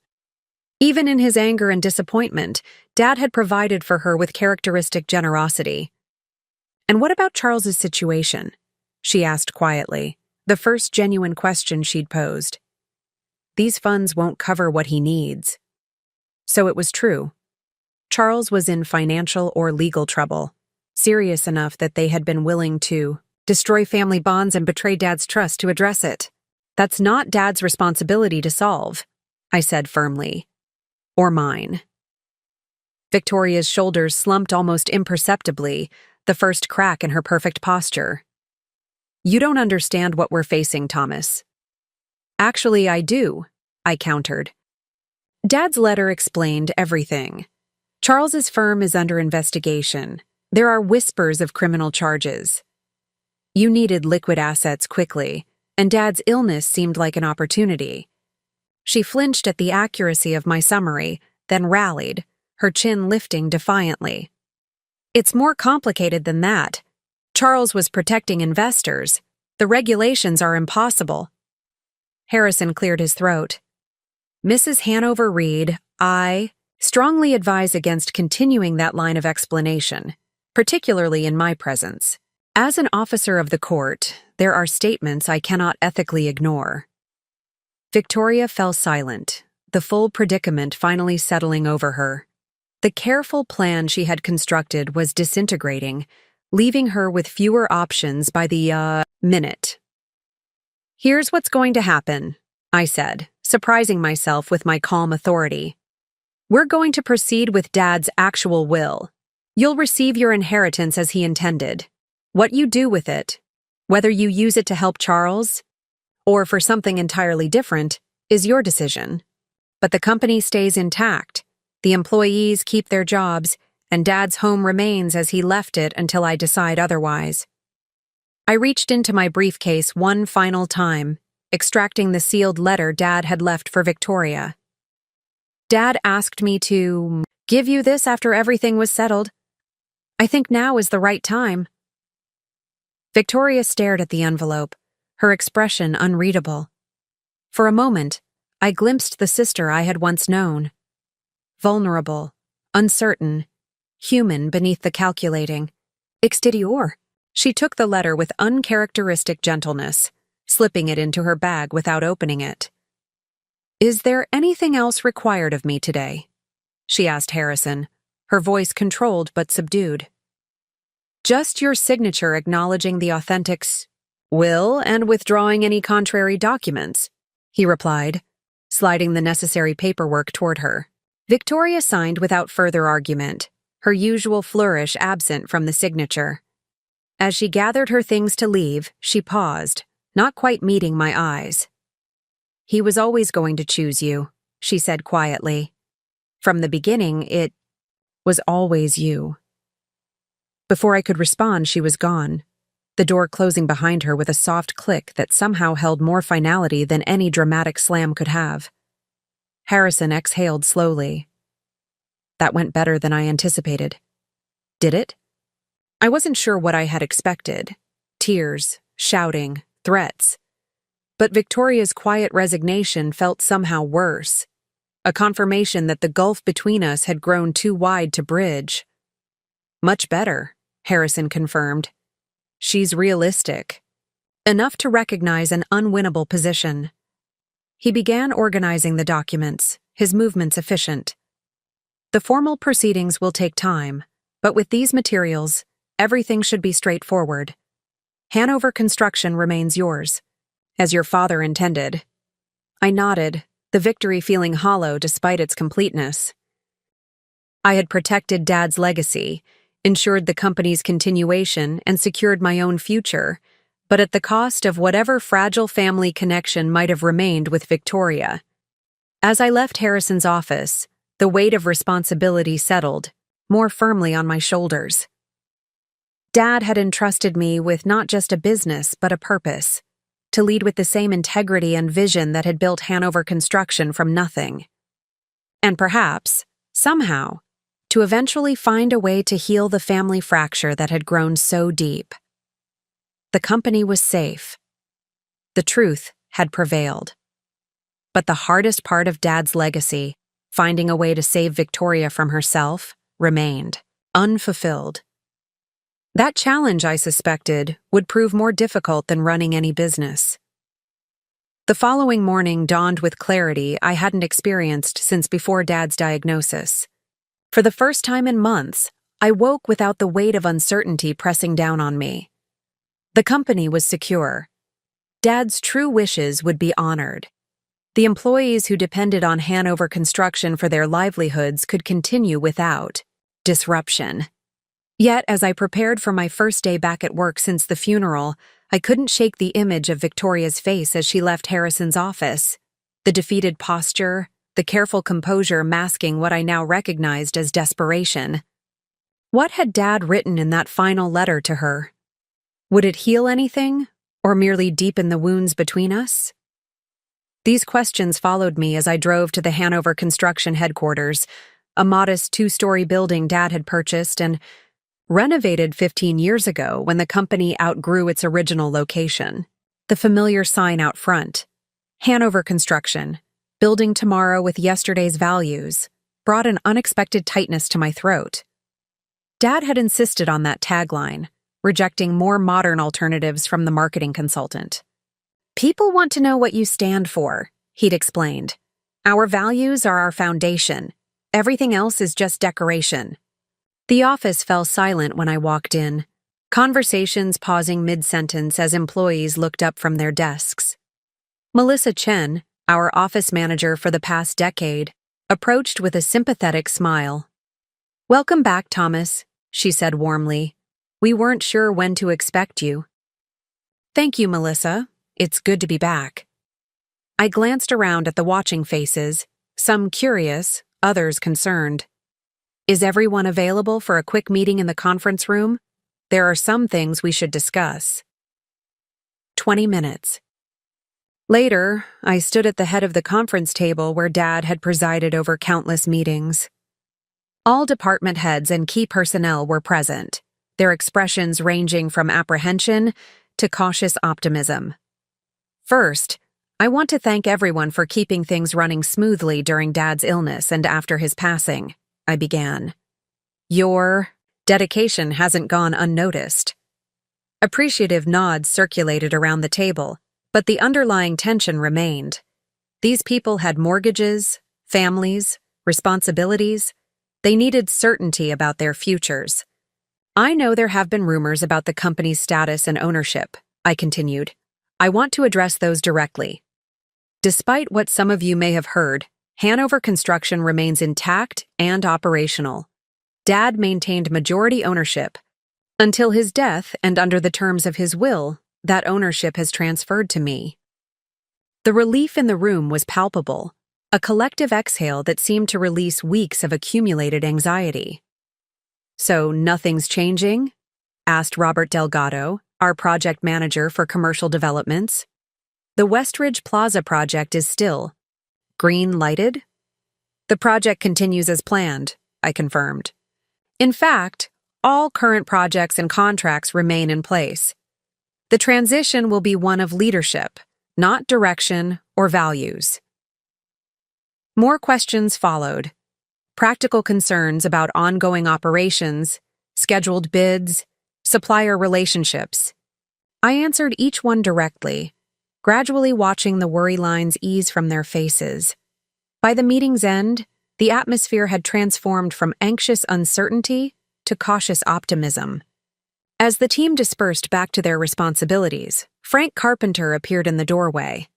Even in his anger and disappointment, Dad had provided for her with characteristic generosity. "And what about Charles's situation?" she asked quietly, the first genuine question she'd posed. "These funds won't cover what he needs." So it was true. Charles was in financial or legal trouble, serious enough that they had been willing to destroy family bonds and betray Dad's trust to address it. "That's not Dad's responsibility to solve," I said firmly. "Or mine." Victoria's shoulders slumped almost imperceptibly, the first crack in her perfect posture. "You don't understand what we're facing, Thomas." "Actually, I do," I countered. Dad's letter explained everything. Charles's firm is under investigation. There are whispers of criminal charges. You needed liquid assets quickly, and Dad's illness seemed like an opportunity. She flinched at the accuracy of my summary, then rallied, her chin lifting defiantly. "It's more complicated than that. Charles was protecting investors. The regulations are impossible." Harrison cleared his throat. "Mrs. Hanover Reed, I strongly advise against continuing that line of explanation, particularly in my presence. As an officer of the court, there are statements I cannot ethically ignore." Victoria fell silent, the full predicament finally settling over her. The careful plan she had constructed was disintegrating, leaving her with fewer options by the minute. "Here's what's going to happen," I said, surprising myself with my calm authority. "We're going to proceed with Dad's actual will. You'll receive your inheritance as he intended. What you do with it, whether you use it to help Charles or for something entirely different, is your decision. But the company stays intact, the employees keep their jobs, and Dad's home remains as he left it until I decide otherwise." I reached into my briefcase one final time, extracting the sealed letter Dad had left for Victoria. "Dad asked me to give you this after everything was settled. I think now is the right time." Victoria stared at the envelope, her expression unreadable. For a moment, I glimpsed the sister I had once known. Vulnerable, uncertain, human beneath the calculating exterior. She took the letter with uncharacteristic gentleness, slipping it into her bag without opening it. "Is there anything else required of me today?" she asked Harrison, her voice controlled but subdued. "Just your signature acknowledging the authentic will and withdrawing any contrary documents," he replied, sliding the necessary paperwork toward her. Victoria signed without further argument, her usual flourish absent from the signature. As she gathered her things to leave, she paused, not quite meeting my eyes. "He was always going to choose you," she said quietly. "From the beginning, it was always you." Before I could respond, she was gone, the door closing behind her with a soft click that somehow held more finality than any dramatic slam could have. Harrison exhaled slowly. That went better than I anticipated. Did it? I wasn't sure what I had expected. Tears, shouting, threats. But Victoria's quiet resignation felt somehow worse. A confirmation that the gulf between us had grown too wide to bridge. "Much better," Harrison confirmed. "She's realistic. Enough to recognize an unwinnable position." He began organizing the documents, his movements efficient. "The formal proceedings will take time, but with these materials, everything should be straightforward. Hanover Construction remains yours, as your father intended." I nodded, the victory feeling hollow despite its completeness. I had protected Dad's legacy, ensured the company's continuation, and secured my own future, but at the cost of whatever fragile family connection might have remained with Victoria. As I left Harrison's office, the weight of responsibility settled, more firmly on my shoulders. Dad had entrusted me with not just a business, but a purpose, to lead with the same integrity and vision that had built Hanover Construction from nothing. And perhaps, somehow, to eventually find a way to heal the family fracture that had grown so deep. The company was safe. The truth had prevailed. But the hardest part of Dad's legacy, finding a way to save Victoria from herself, remained unfulfilled. That challenge, I suspected, would prove more difficult than running any business. The following morning dawned with clarity I hadn't experienced since before Dad's diagnosis. For the first time in months, I woke without the weight of uncertainty pressing down on me. The company was secure. Dad's true wishes would be honored. The employees who depended on Hanover Construction for their livelihoods could continue without disruption. Yet, as I prepared for my first day back at work since the funeral, I couldn't shake the image of Victoria's face as she left Harrison's office. The defeated posture, the careful composure masking what I now recognized as desperation. What had Dad written in that final letter to her? Would it heal anything, or merely deepen the wounds between us? These questions followed me as I drove to the Hanover Construction headquarters, a modest 2-story building Dad had purchased and renovated 15 years ago when the company outgrew its original location. The familiar sign out front, Hanover Construction, building tomorrow with yesterday's values, brought an unexpected tightness to my throat. Dad had insisted on that tagline, rejecting more modern alternatives from the marketing consultant. "People want to know what you stand for," he'd explained. "Our values are our foundation. Everything else is just decoration." The office fell silent when I walked in, conversations pausing mid-sentence as employees looked up from their desks. Melissa Chen, our office manager for the past decade, approached with a sympathetic smile. "Welcome back, Thomas," she said warmly. "We weren't sure when to expect you." "Thank you, Melissa. It's good to be back." I glanced around at the watching faces, some curious, others concerned. "Is everyone available for a quick meeting in the conference room? There are some things we should discuss." 20 minutes. Later, I stood at the head of the conference table where Dad had presided over countless meetings. All department heads and key personnel were present, their expressions ranging from apprehension to cautious optimism. "First, I want to thank everyone for keeping things running smoothly during Dad's illness and after his passing," I began. "Your dedication hasn't gone unnoticed." Appreciative nods circulated around the table, but the underlying tension remained. These people had mortgages, families, responsibilities. They needed certainty about their futures. "I know there have been rumors about the company's status and ownership," I continued. "I want to address those directly. Despite what some of you may have heard, Hanover Construction remains intact and operational. Dad maintained majority ownership, Until his death and under the terms of his will, that ownership has transferred to me. The relief in the room was palpable, a collective exhale that seemed to release weeks of accumulated anxiety. "So nothing's changing?" asked Robert Delgado, our project manager for commercial developments. "The Westridge Plaza project is still green-lighted?" "The project continues as planned," I confirmed. "In fact, all current projects and contracts remain in place. The transition will be one of leadership, not direction or values." More questions followed. Practical concerns about ongoing operations, scheduled bids, supplier relationships. I answered each one directly, gradually watching the worry lines ease from their faces. By the meeting's end, the atmosphere had transformed from anxious uncertainty to cautious optimism. As the team dispersed back to their responsibilities, Frank Carpenter appeared in the doorway.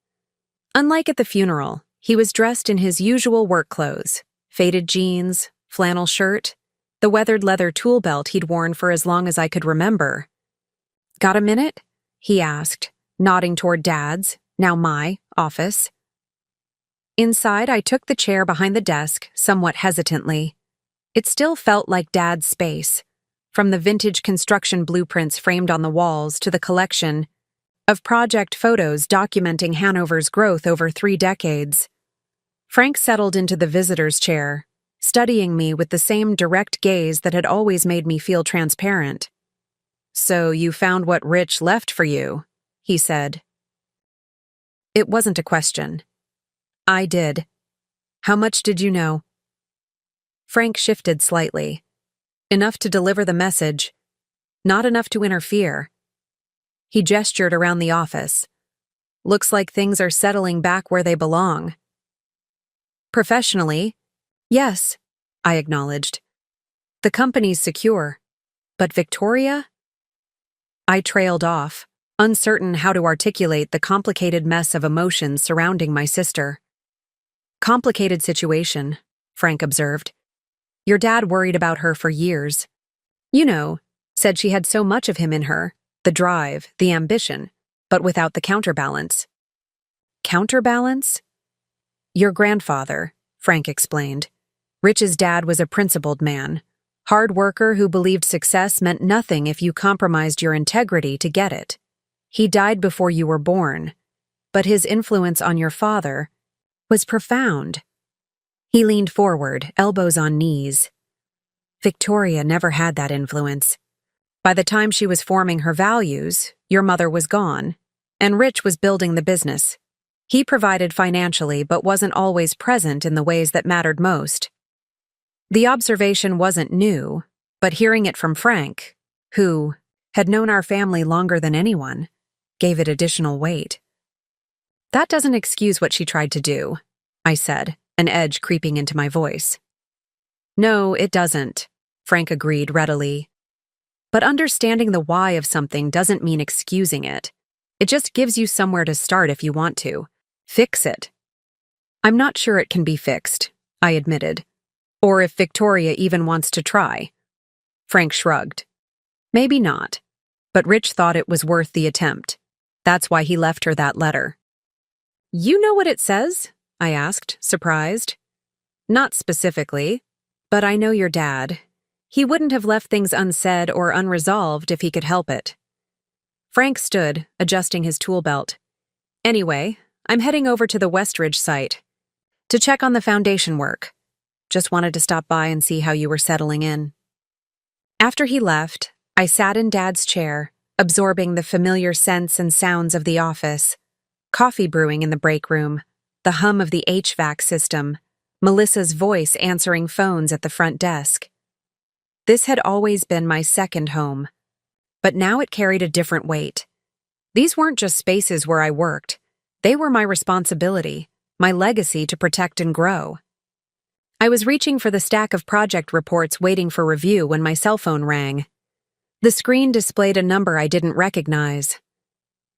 Unlike at the funeral, he was dressed in his usual work clothes, faded jeans, flannel shirt, the weathered leather tool belt he'd worn for as long as I could remember. "Got a minute?" he asked, nodding toward Dad's, now my, office. Inside, I took the chair behind the desk, somewhat hesitantly. It still felt like Dad's space, from the vintage construction blueprints framed on the walls to the collection of project photos documenting Hanover's growth over 3 decades. Frank settled into the visitor's chair, studying me with the same direct gaze that had always made me feel transparent. "So you found what Rich left for you," he said. It wasn't a question. I did. "How much did you know?" Frank shifted slightly. "Enough to deliver the message, not enough to interfere." He gestured around the office. "Looks like things are settling back where they belong." "Professionally, yes," I acknowledged. "The company's secure. But Victoria?" I trailed off, uncertain how to articulate the complicated mess of emotions surrounding my sister. "Complicated situation," Frank observed. "Your dad worried about her for years. You know, said she had so much of him in her, the drive, the ambition, but without the counterbalance." "Counterbalance?" "Your grandfather," Frank explained. "Rich's dad was a principled man, hard worker who believed success meant nothing if you compromised your integrity to get it. He died before you were born, but his influence on your father was profound." He leaned forward, elbows on knees. "Victoria never had that influence. By the time she was forming her values, your mother was gone, and Rich was building the business. He provided financially but wasn't always present in the ways that mattered most." The observation wasn't new, but hearing it from Frank, who had known our family longer than anyone, gave it additional weight. "That doesn't excuse what she tried to do," I said, an edge creeping into my voice. "No, it doesn't," Frank agreed readily. "But understanding the why of something doesn't mean excusing it. It just gives you somewhere to start if you want to. Fix it." "I'm not sure it can be fixed," I admitted. "Or if Victoria even wants to try." Frank shrugged. "Maybe not. But Rich thought it was worth the attempt. That's why he left her that letter." "You know what it says?" I asked, surprised. "Not specifically, but I know your dad. He wouldn't have left things unsaid or unresolved if he could help it." Frank stood, adjusting his tool belt. "Anyway, I'm heading over to the Westridge site to check on the foundation work. Just wanted to stop by and see how you were settling in." After he left, I sat in Dad's chair, absorbing the familiar scents and sounds of the office. Coffee brewing in the break room, the hum of the HVAC system, Melissa's voice answering phones at the front desk. This had always been my second home, but now it carried a different weight. These weren't just spaces where I worked. They were my responsibility, my legacy to protect and grow. I was reaching for the stack of project reports waiting for review when my cell phone rang. The screen displayed a number I didn't recognize.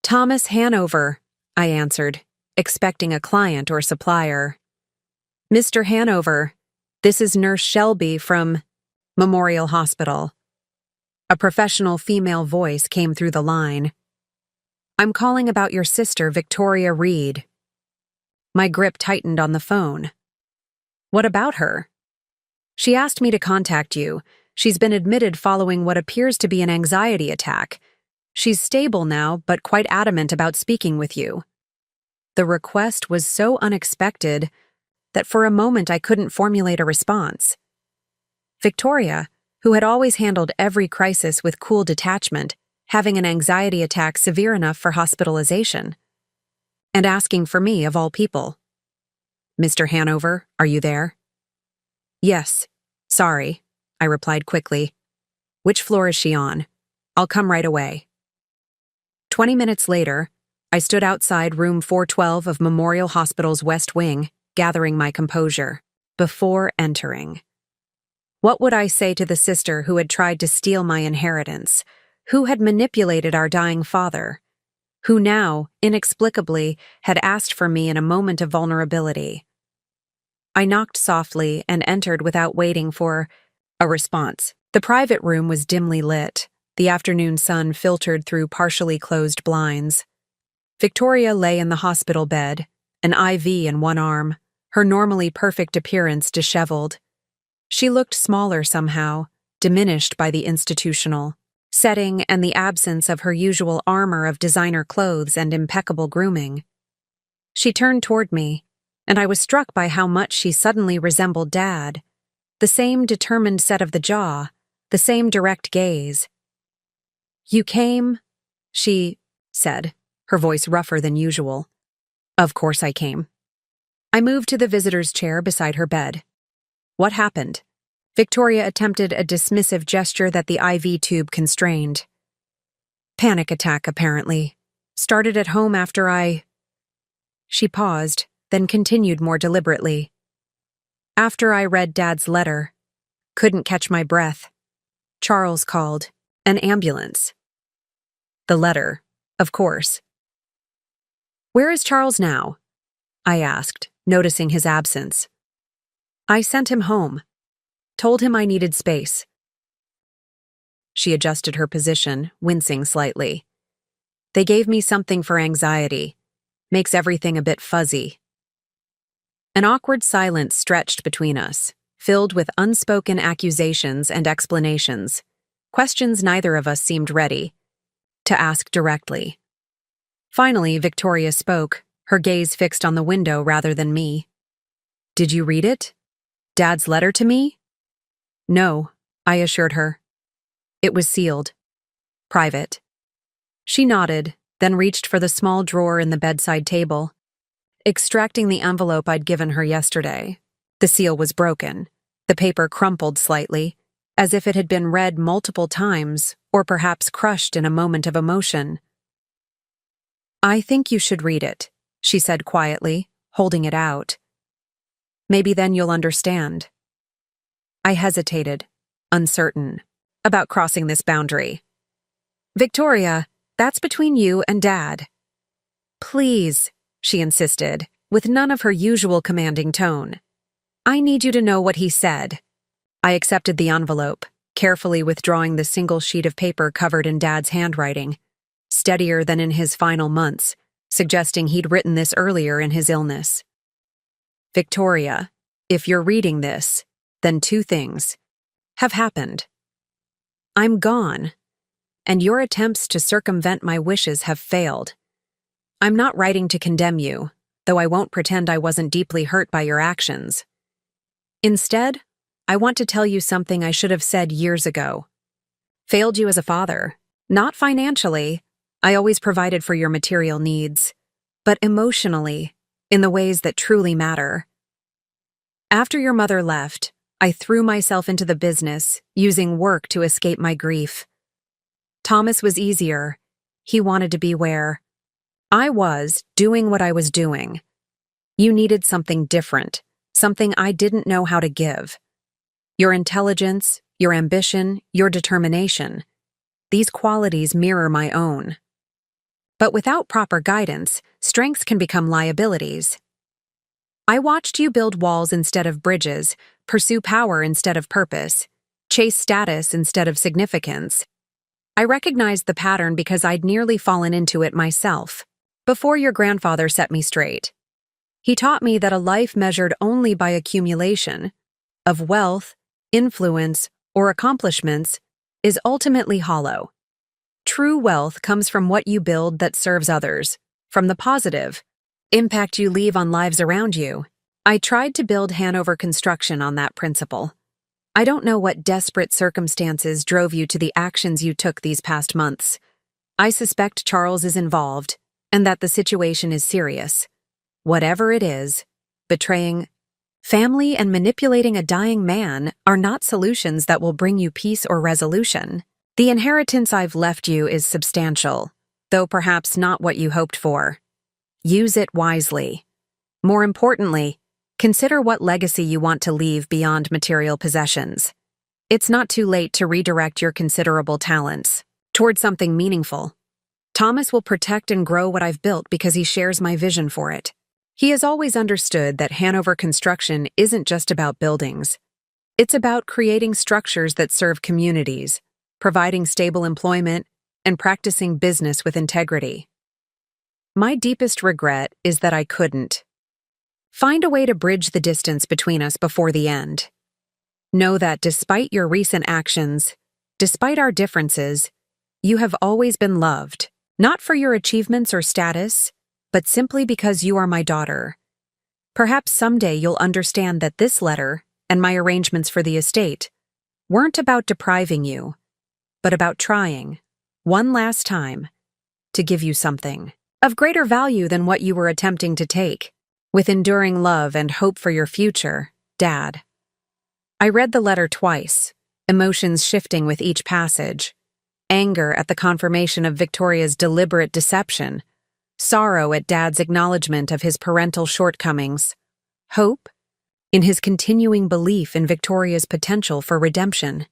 "Thomas Hanover," I answered, expecting a client or supplier. "Mr. Hanover, this is Nurse Shelby from Memorial Hospital." A professional female voice came through the line. "I'm calling about your sister, Victoria Reed." My grip tightened on the phone. "What about her?" "She asked me to contact you. She's been admitted following what appears to be an anxiety attack. She's stable now, but quite adamant about speaking with you." The request was so unexpected that for a moment I couldn't formulate a response. Victoria, who had always handled every crisis with cool detachment, having an anxiety attack severe enough for hospitalization. And asking for me, of all people. "Mr. Hanover, are you there?" "Yes. Sorry," I replied quickly. "Which floor is she on? I'll come right away." 20 minutes later, I stood outside room 412 of Memorial Hospital's West Wing, gathering my composure. Before entering. What would I say to the sister who had tried to steal my inheritance, who had manipulated our dying father, who now, inexplicably, had asked for me in a moment of vulnerability? I knocked softly and entered without waiting for a response. The private room was dimly lit. The afternoon sun filtered through partially closed blinds. Victoria lay in the hospital bed, an IV in one arm, her normally perfect appearance disheveled. She looked smaller somehow, diminished by the institutional setting and the absence of her usual armor of designer clothes and impeccable grooming. She turned toward me, and I was struck by how much she suddenly resembled Dad. The same determined set of the jaw, the same direct gaze. "You came," she said, her voice rougher than usual. "Of course I came." I moved to the visitor's chair beside her bed. "What happened?" Victoria attempted a dismissive gesture that the IV tube constrained. "Panic attack, apparently. Started at home after I—" She paused, then continued more deliberately. "After I read Dad's letter. Couldn't catch my breath. Charles called. An ambulance." The letter, of course. "Where is Charles now?" I asked, noticing his absence. "I sent him home. Told him I needed space." She adjusted her position, wincing slightly. "They gave me something for anxiety. Makes everything a bit fuzzy." An awkward silence stretched between us, filled with unspoken accusations and explanations, questions neither of us seemed ready to ask directly. Finally, Victoria spoke, her gaze fixed on the window rather than me. "Did you read it? Dad's letter to me?" "No," I assured her. "It was sealed. Private." She nodded, then reached for the small drawer in the bedside table, extracting the envelope I'd given her yesterday. The seal was broken. The paper crumpled slightly, as if it had been read multiple times, or perhaps crushed in a moment of emotion. "I think you should read it," she said quietly, holding it out. "Maybe then you'll understand." I hesitated, uncertain, about crossing this boundary. "Victoria, that's between you and Dad." "Please," she insisted, with none of her usual commanding tone. "I need you to know what he said." I accepted the envelope, carefully withdrawing the single sheet of paper covered in Dad's handwriting, steadier than in his final months, suggesting he'd written this earlier in his illness. "Victoria, if you're reading this, then two things have happened. I'm gone, and your attempts to circumvent my wishes have failed. I'm not writing to condemn you, though I won't pretend I wasn't deeply hurt by your actions. Instead, I want to tell you something I should have said years ago. Failed you as a father, not financially. I always provided for your material needs, but emotionally, in the ways that truly matter. After your mother left, I threw myself into the business, using work to escape my grief. Thomas was easier. He wanted to be where I was, doing what I was doing. You needed something different, something I didn't know how to give. Your intelligence, your ambition, your determination. These qualities mirror my own. But without proper guidance, strengths can become liabilities. I watched you build walls instead of bridges, pursue power instead of purpose, chase status instead of significance. I recognized the pattern because I'd nearly fallen into it myself. Before your grandfather set me straight. He taught me that a life measured only by accumulation of wealth, influence, or accomplishments is ultimately hollow. True wealth comes from what you build that serves others, from the positive impact you leave on lives around you. I tried to build Hanover Construction on that principle. I don't know what desperate circumstances drove you to the actions you took these past months. I suspect Charles is involved, and that the situation is serious. Whatever it is, betraying family and manipulating a dying man are not solutions that will bring you peace or resolution. The inheritance I've left you is substantial, though perhaps not what you hoped for. Use it wisely. More importantly, consider what legacy you want to leave beyond material possessions. It's not too late to redirect your considerable talents toward something meaningful. Thomas will protect and grow what I've built because he shares my vision for it. He has always understood that Hanover Construction isn't just about buildings. It's about creating structures that serve communities, providing stable employment, and practicing business with integrity. My deepest regret is that I couldn't. Find a way to bridge the distance between us before the end. Know that despite your recent actions, despite our differences, you have always been loved, not for your achievements or status, but simply because you are my daughter. Perhaps someday you'll understand that this letter, and my arrangements for the estate, weren't about depriving you, but about trying, one last time, to give you something of greater value than what you were attempting to take, with enduring love and hope for your future, Dad. I read the letter twice, emotions shifting with each passage. Anger at the confirmation of Victoria's deliberate deception, sorrow at Dad's acknowledgement of his parental shortcomings, hope in his continuing belief in Victoria's potential for redemption.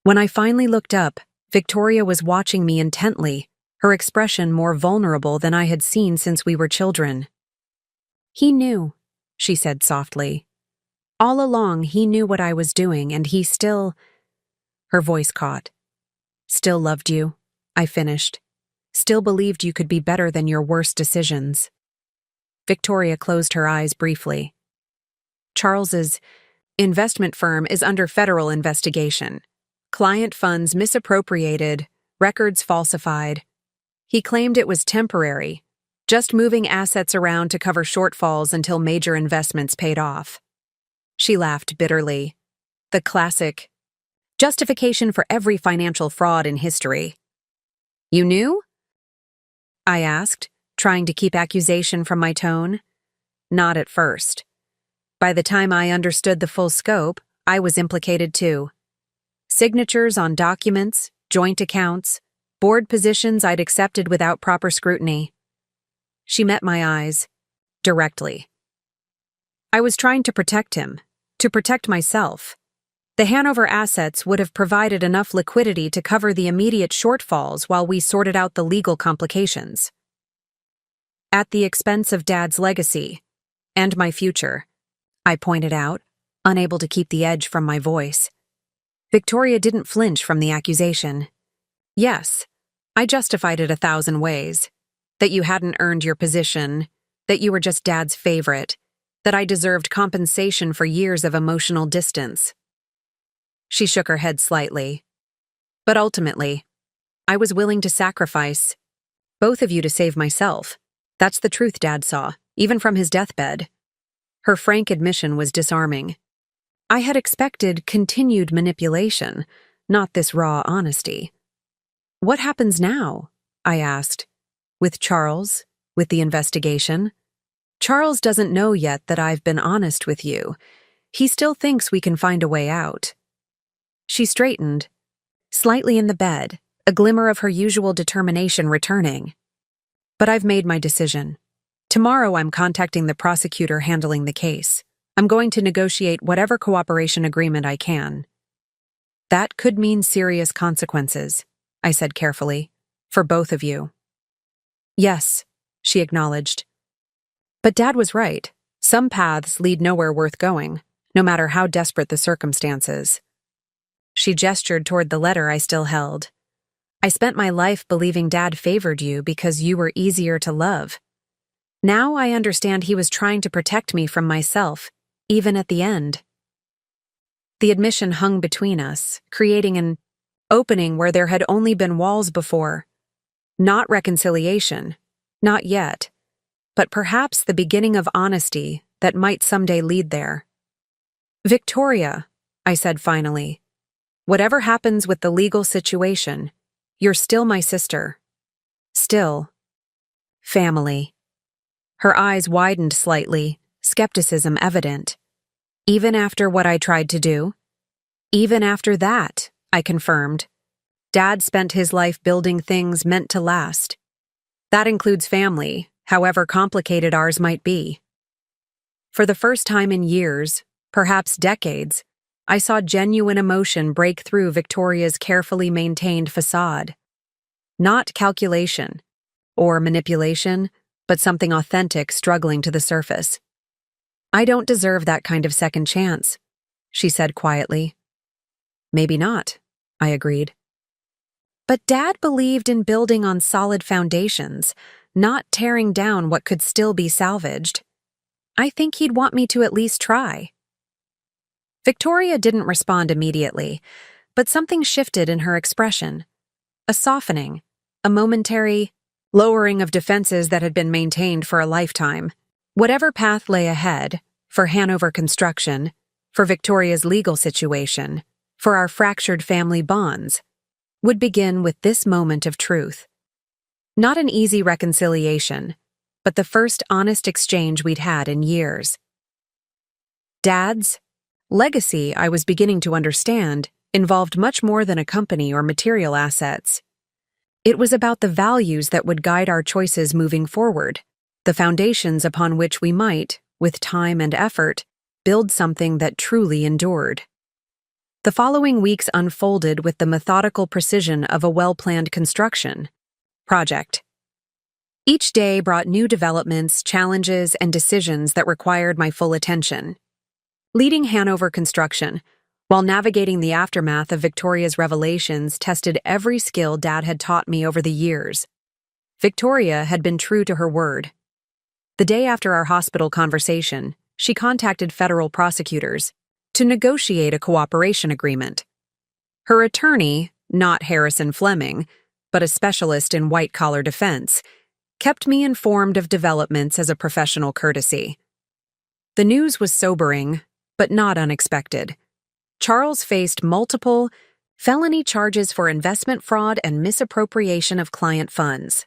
When I finally looked up, Victoria was watching me intently, her expression more vulnerable than I had seen since we were children. "He knew," she said softly. "All along he knew what I was doing, and he still—" Her voice caught. "Still loved you," I finished. "Still believed you could be better than your worst decisions." Victoria closed her eyes briefly. "Charles's investment firm is under federal investigation. Client funds misappropriated, records falsified. He claimed it was temporary, just moving assets around to cover shortfalls until major investments paid off." She laughed bitterly. The classic justification for every financial fraud in history. "You knew?" I asked, trying to keep accusation from my tone. "Not at first. By the time I understood the full scope, I was implicated too. Signatures on documents, joint accounts, board positions I'd accepted without proper scrutiny." She met my eyes, directly. "I was trying to protect him, to protect myself. The Hanover assets would have provided enough liquidity to cover the immediate shortfalls while we sorted out the legal complications. At the expense of Dad's legacy, and my future," I pointed out, unable to keep the edge from my voice. Victoria didn't flinch from the accusation. "Yes, I justified it 1,000 ways. That you hadn't earned your position, that you were just Dad's favorite, that I deserved compensation for years of emotional distance." She shook her head slightly. "But ultimately, I was willing to sacrifice both of you to save myself. That's the truth Dad saw, even from his deathbed." Her frank admission was disarming. I had expected continued manipulation, not this raw honesty. "What happens now?" I asked. "With Charles? With the investigation?" "Charles doesn't know yet that I've been honest with you. He still thinks we can find a way out." She straightened, slightly in the bed, a glimmer of her usual determination returning. "But I've made my decision. Tomorrow I'm contacting the prosecutor handling the case. I'm going to negotiate whatever cooperation agreement I can." "That could mean serious consequences," I said carefully, "for both of you." "Yes," she acknowledged. "But Dad was right. Some paths lead nowhere worth going, no matter how desperate the circumstances." She gestured toward the letter I still held. I spent my life believing Dad favored you because you were easier to love. Now I understand he was trying to protect me from myself, even at the end. The admission hung between us, creating an opening where there had only been walls before. Not reconciliation, not yet, but perhaps the beginning of honesty that might someday lead there. Victoria, I said finally, whatever happens with the legal situation, you're still my sister. Still. Family. Her eyes widened slightly, skepticism evident. Even after what I tried to do? Even after that, I confirmed. Dad spent his life building things meant to last. That includes family, however complicated ours might be. For the first time in years, perhaps decades, I saw genuine emotion break through Victoria's carefully maintained facade. Not calculation or manipulation, but something authentic struggling to the surface. I don't deserve that kind of second chance, she said quietly. Maybe not, I agreed. But Dad believed in building on solid foundations, not tearing down what could still be salvaged. I think he'd want me to at least try. Victoria didn't respond immediately, but something shifted in her expression. A softening, a momentary lowering of defenses that had been maintained for a lifetime. Whatever path lay ahead, for Hanover Construction, for Victoria's legal situation, for our fractured family bonds, would begin with this moment of truth. Not an easy reconciliation, but the first honest exchange we'd had in years. Dad's legacy, I was beginning to understand, involved much more than a company or material assets. It was about the values that would guide our choices moving forward, the foundations upon which we might, with time and effort, build something that truly endured. The following weeks unfolded with the methodical precision of a well-planned construction project. Each day brought new developments, challenges, and decisions that required my full attention. Leading Hanover Construction, while navigating the aftermath of Victoria's revelations, tested every skill Dad had taught me over the years. Victoria had been true to her word. The day after our hospital conversation, she contacted federal prosecutors to negotiate a cooperation agreement. Her attorney, not Harrison Fleming, but a specialist in white-collar defense, kept me informed of developments as a professional courtesy. The news was sobering, but not unexpected. Charles faced multiple felony charges for investment fraud and misappropriation of client funds.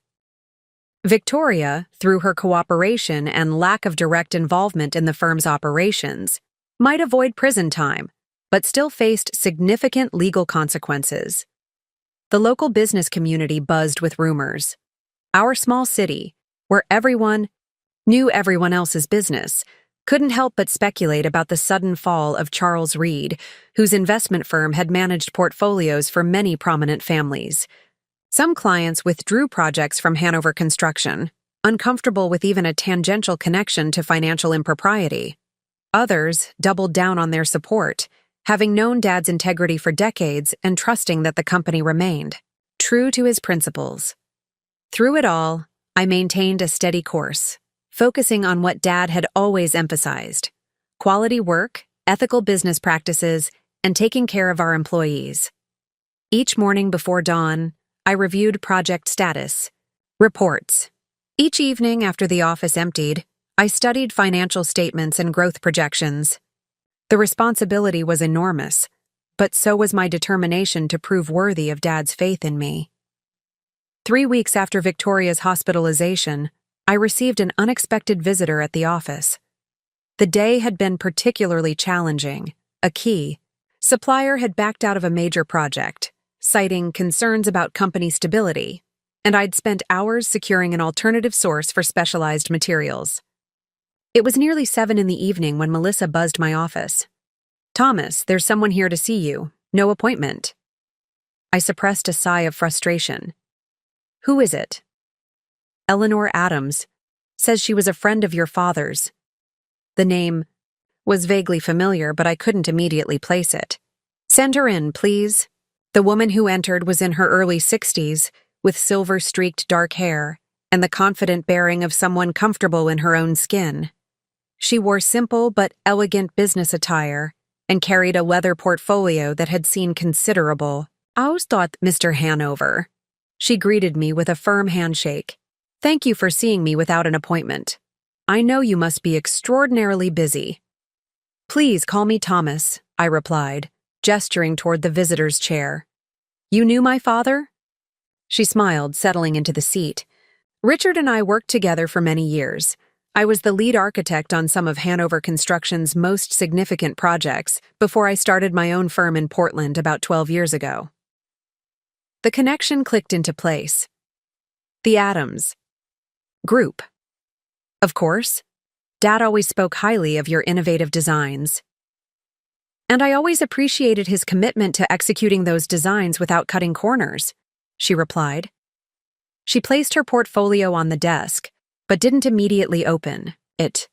Victoria, through her cooperation and lack of direct involvement in the firm's operations, might avoid prison time, but still faced significant legal consequences. The local business community buzzed with rumors. Our small city, where everyone knew everyone else's business, couldn't help but speculate about the sudden fall of Charles Reed, whose investment firm had managed portfolios for many prominent families. Some clients withdrew projects from Hanover Construction, uncomfortable with even a tangential connection to financial impropriety. Others doubled down on their support, having known Dad's integrity for decades and trusting that the company remained true to his principles. Through it all, I maintained a steady course, focusing on what Dad had always emphasized: quality work, ethical business practices, and taking care of our employees. Each morning before dawn, I reviewed project status, reports. Each evening after the office emptied, I studied financial statements and growth projections. The responsibility was enormous, but so was my determination to prove worthy of Dad's faith in me. 3 weeks after Victoria's hospitalization, I received an unexpected visitor at the office. The day had been particularly challenging. A key supplier had backed out of a major project, citing concerns about company stability, and I'd spent hours securing an alternative source for specialized materials. It was nearly 7 in the evening when Melissa buzzed my office. "Thomas, there's someone here to see you. No appointment." I suppressed a sigh of frustration. "Who is it?" "Eleanor Adams. Says she was a friend of your father's." The name was vaguely familiar, but I couldn't immediately place it. "Send her in, please." The woman who entered was in her early 60s, with silver-streaked dark hair and the confident bearing of someone comfortable in her own skin. She wore simple but elegant business attire and carried a leather portfolio that had seen considerable. Ausdaught, Mr. Hanover. She greeted me with a firm handshake. Thank you for seeing me without an appointment. I know you must be extraordinarily busy. Please call me Thomas, I replied, gesturing toward the visitor's chair. You knew my father? She smiled, settling into the seat. Richard and I worked together for many years. I was the lead architect on some of Hanover Construction's most significant projects before I started my own firm in Portland about 12 years ago. The connection clicked into place. The Adams Group. Of course. Dad always spoke highly of your innovative designs. And I always appreciated his commitment to executing those designs without cutting corners, she replied. She placed her portfolio on the desk, but didn't immediately open it.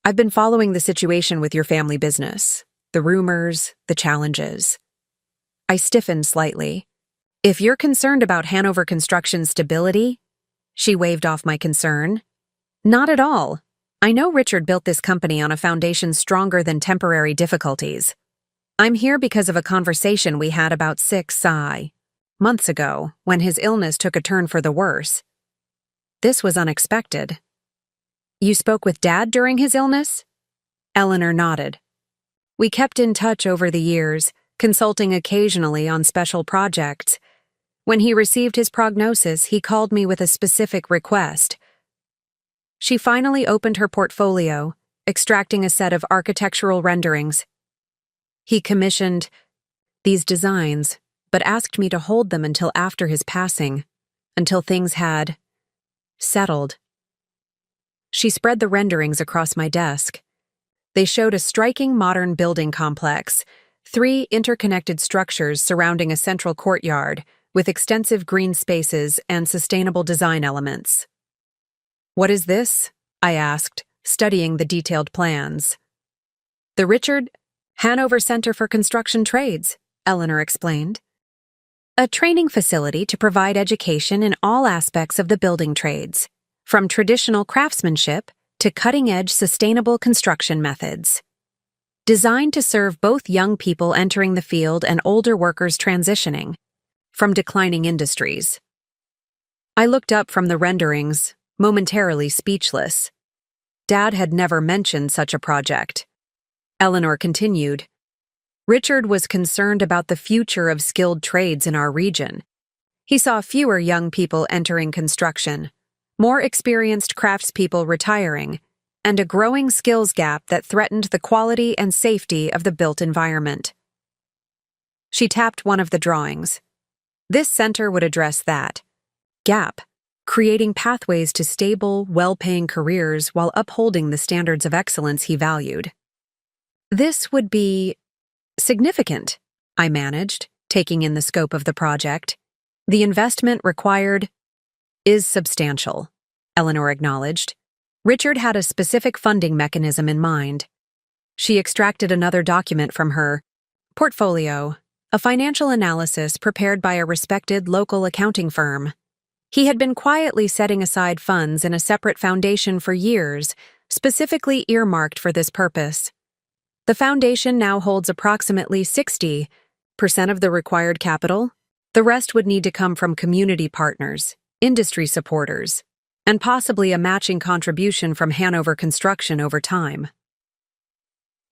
I've been following the situation with your family business, the rumors, the challenges. I stiffened slightly. If you're concerned about Hanover Construction's stability, she waved off my concern. Not at all. I know Richard built this company on a foundation stronger than temporary difficulties. I'm here because of a conversation we had about 6 months ago, when his illness took a turn for the worse. This was unexpected. You spoke with Dad during his illness? Eleanor nodded. We kept in touch over the years, consulting occasionally on special projects. When he received his prognosis, he called me with a specific request. She finally opened her portfolio, extracting a set of architectural renderings. He commissioned these designs, but asked me to hold them until after his passing, until things had settled. She spread the renderings across my desk. They showed a striking modern building complex, 3 interconnected structures surrounding a central courtyard, with extensive green spaces and sustainable design elements. What is this? I asked, studying the detailed plans. The Richard Hanover Center for Construction Trades, Eleanor explained. A training facility to provide education in all aspects of the building trades, from traditional craftsmanship to cutting-edge sustainable construction methods. Designed to serve both young people entering the field and older workers transitioning from declining industries. I looked up from the renderings, momentarily speechless. Dad had never mentioned such a project. Eleanor continued. Richard was concerned about the future of skilled trades in our region. He saw fewer young people entering construction, more experienced craftspeople retiring, and a growing skills gap that threatened the quality and safety of the built environment. She tapped one of the drawings. This center would address that gap, creating pathways to stable, well-paying careers while upholding the standards of excellence he valued. This would be significant, I managed, taking in the scope of the project. The investment required is substantial, Eleanor acknowledged. Richard had a specific funding mechanism in mind. She extracted another document from her portfolio, a financial analysis prepared by a respected local accounting firm. He had been quietly setting aside funds in a separate foundation for years, specifically earmarked for this purpose. The foundation now holds approximately 60% of the required capital. The rest would need to come from community partners, industry supporters, and possibly a matching contribution from Hanover Construction over time.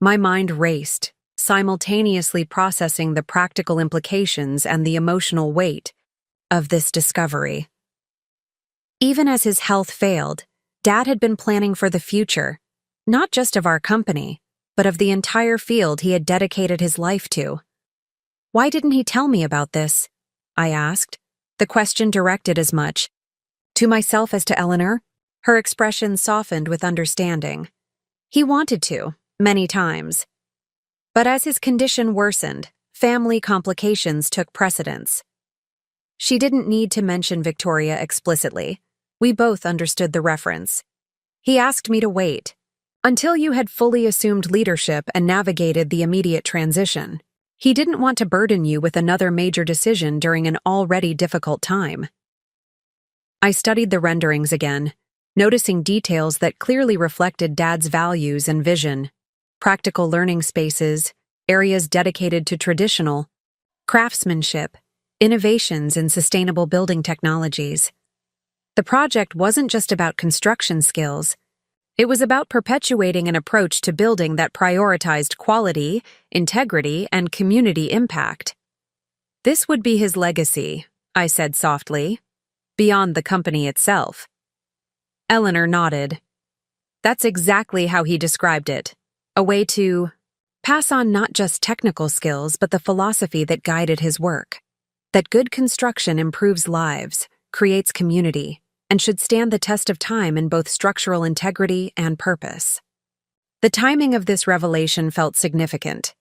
My mind raced, simultaneously processing the practical implications and the emotional weight of this discovery. Even as his health failed, Dad had been planning for the future, not just of our company, but of the entire field he had dedicated his life to. Why didn't he tell me about this? I asked, the question directed as much to myself as to Eleanor. Her expression softened with understanding. He wanted to, many times. But as his condition worsened, family complications took precedence. She didn't need to mention Victoria explicitly. We both understood the reference. He asked me to wait until you had fully assumed leadership and navigated the immediate transition. He didn't want to burden you with another major decision during an already difficult time. I studied the renderings again, noticing details that clearly reflected Dad's values and vision: practical learning spaces, areas dedicated to traditional craftsmanship, innovations in sustainable building technologies. The project wasn't just about construction skills. It was about perpetuating an approach to building that prioritized quality, integrity, and community impact. This would be his legacy, I said softly, beyond the company itself. Eleanor nodded. That's exactly how he described it. A way to pass on not just technical skills, but the philosophy that guided his work. That good construction improves lives, creates community, and should stand the test of time in both structural integrity and purpose. The timing of this revelation felt significant.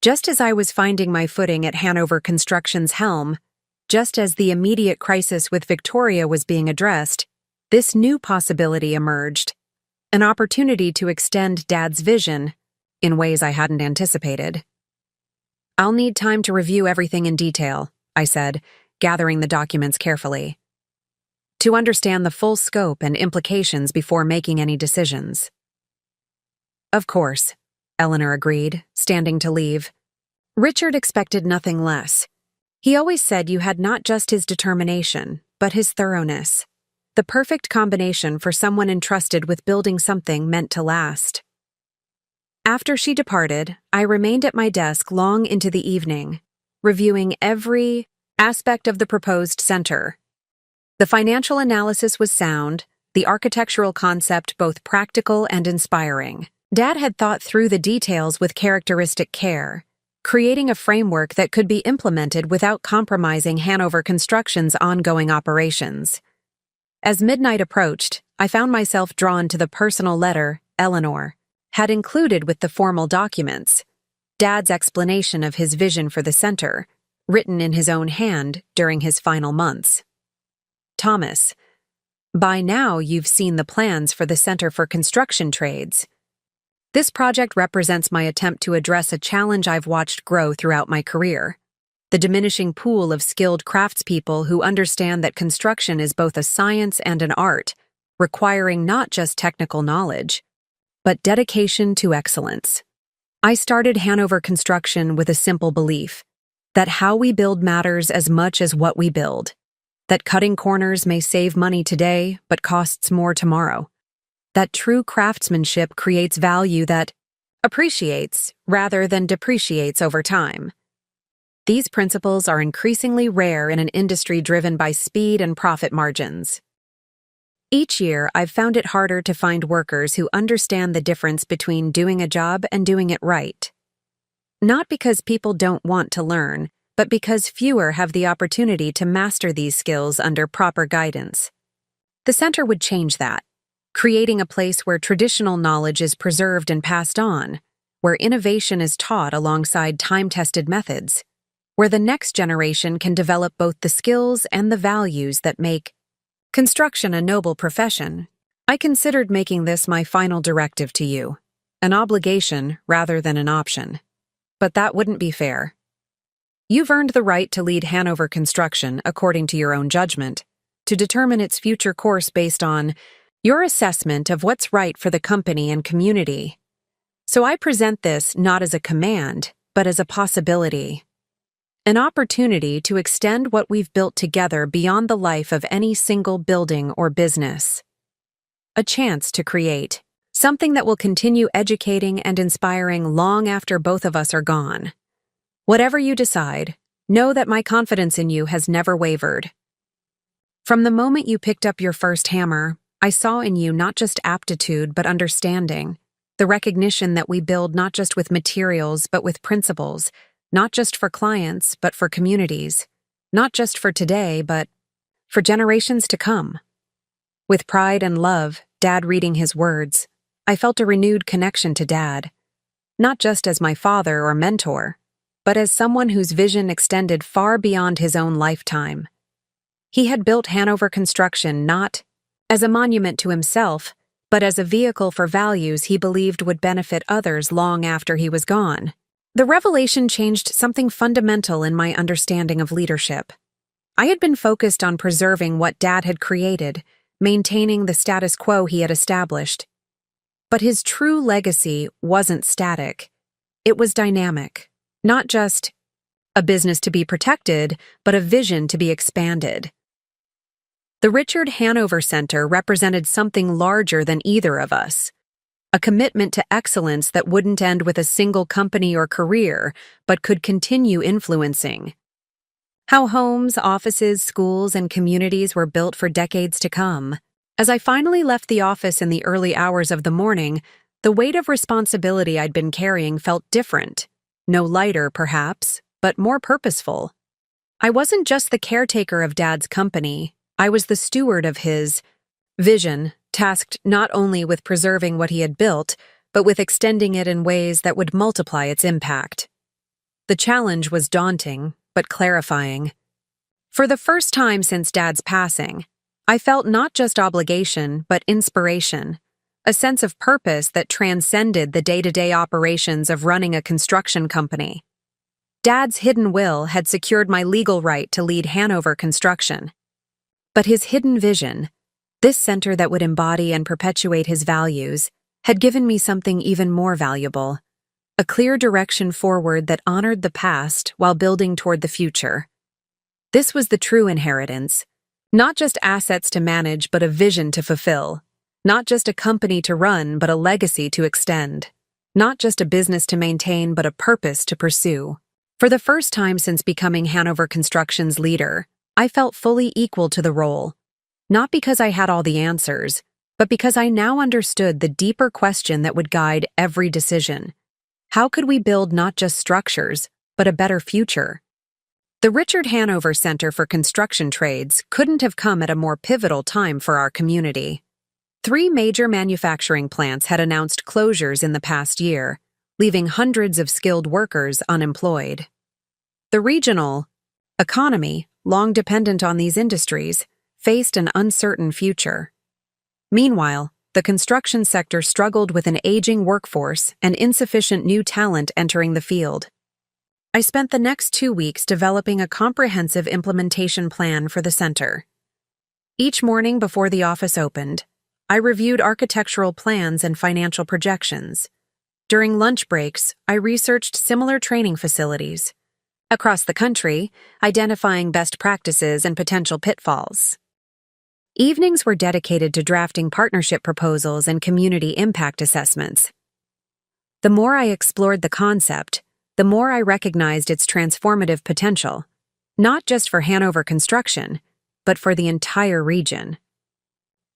Just as I was finding my footing at Hanover Construction's helm, just as the immediate crisis with Victoria was being addressed, this new possibility emerged: an opportunity to extend Dad's vision in ways I hadn't anticipated. I'll need time to review everything in detail, I said, gathering the documents carefully, to understand the full scope and implications before making any decisions. Of course, Eleanor agreed, standing to leave. Richard expected nothing less. He always said you had not just his determination, but his thoroughness. The perfect combination for someone entrusted with building something meant to last. After she departed, I remained at my desk long into the evening, reviewing every aspect of the proposed center. The financial analysis was sound, the architectural concept both practical and inspiring. Dad had thought through the details with characteristic care, creating a framework that could be implemented without compromising Hanover Construction's ongoing operations. As midnight approached, I found myself drawn to the personal letter Eleanor had included with the formal documents, Dad's explanation of his vision for the center, written in his own hand during his final months. Thomas, by now you've seen the plans for the Center for Construction Trades. This project represents my attempt to address a challenge I've watched grow throughout my career: the diminishing pool of skilled craftspeople who understand that construction is both a science and an art, requiring not just technical knowledge, but dedication to excellence. I started Hanover Construction with a simple belief that how we build matters as much as what we build, that cutting corners may save money today but costs more tomorrow, that true craftsmanship creates value that appreciates rather than depreciates over time. These principles are increasingly rare in an industry driven by speed and profit margins. Each year, I've found it harder to find workers who understand the difference between doing a job and doing it right. Not because people don't want to learn, but because fewer have the opportunity to master these skills under proper guidance. The center would change that, creating a place where traditional knowledge is preserved and passed on, where innovation is taught alongside time-tested methods, where the next generation can develop both the skills and the values that make construction a noble profession. I considered making this my final directive to you, an obligation rather than an option. But that wouldn't be fair. You've earned the right to lead Hanover Construction according to your own judgment, to determine its future course based on your assessment of what's right for the company and community. So I present this not as a command, but as a possibility. An opportunity to extend what we've built together beyond the life of any single building or business. A chance to create something that will continue educating and inspiring long after both of us are gone. Whatever you decide, know that my confidence in you has never wavered. From the moment you picked up your first hammer, I saw in you not just aptitude but understanding, the recognition that we build not just with materials but with principles, not just for clients, but for communities, not just for today, but for generations to come. With pride and love, Dad reading his words, I felt a renewed connection to Dad, not just as my father or mentor, but as someone whose vision extended far beyond his own lifetime. He had built Hanover Construction not as a monument to himself, but as a vehicle for values he believed would benefit others long after he was gone. The revelation changed something fundamental in my understanding of leadership. I had been focused on preserving what Dad had created, maintaining the status quo he had established. But his true legacy wasn't static. It was dynamic. Not just a business to be protected, but a vision to be expanded. The Richard Hanover Center represented something larger than either of us. A commitment to excellence that wouldn't end with a single company or career, but could continue influencing how homes, offices, schools, and communities were built for decades to come. As I finally left the office in the early hours of the morning, the weight of responsibility I'd been carrying felt different. No lighter, perhaps, but more purposeful. I wasn't just the caretaker of Dad's company, I was the steward of his vision, tasked not only with preserving what he had built, but with extending it in ways that would multiply its impact. The challenge was daunting, but clarifying. For the first time since Dad's passing, I felt not just obligation, but inspiration, a sense of purpose that transcended the day-to-day operations of running a construction company. Dad's hidden will had secured my legal right to lead Hanover Construction. But his hidden vision, this center that would embody and perpetuate his values, had given me something even more valuable, a clear direction forward that honored the past while building toward the future. This was the true inheritance, not just assets to manage but a vision to fulfill, not just a company to run but a legacy to extend, not just a business to maintain but a purpose to pursue. For the first time since becoming Hanover Construction's leader, I felt fully equal to the role. Not because I had all the answers, but because I now understood the deeper question that would guide every decision. How could we build not just structures, but a better future? The Richard Hanover Center for Construction Trades couldn't have come at a more pivotal time for our community. 3 major manufacturing plants had announced closures in the past year, leaving hundreds of skilled workers unemployed. The regional economy, long dependent on these industries, faced an uncertain future. Meanwhile, the construction sector struggled with an aging workforce and insufficient new talent entering the field. I spent the next 2 weeks developing a comprehensive implementation plan for the center. Each morning before the office opened, I reviewed architectural plans and financial projections. During lunch breaks, I researched similar training facilities across the country, identifying best practices and potential pitfalls. Evenings were dedicated to drafting partnership proposals and community impact assessments. The more I explored the concept, the more I recognized its transformative potential, not just for Hanover Construction, but for the entire region.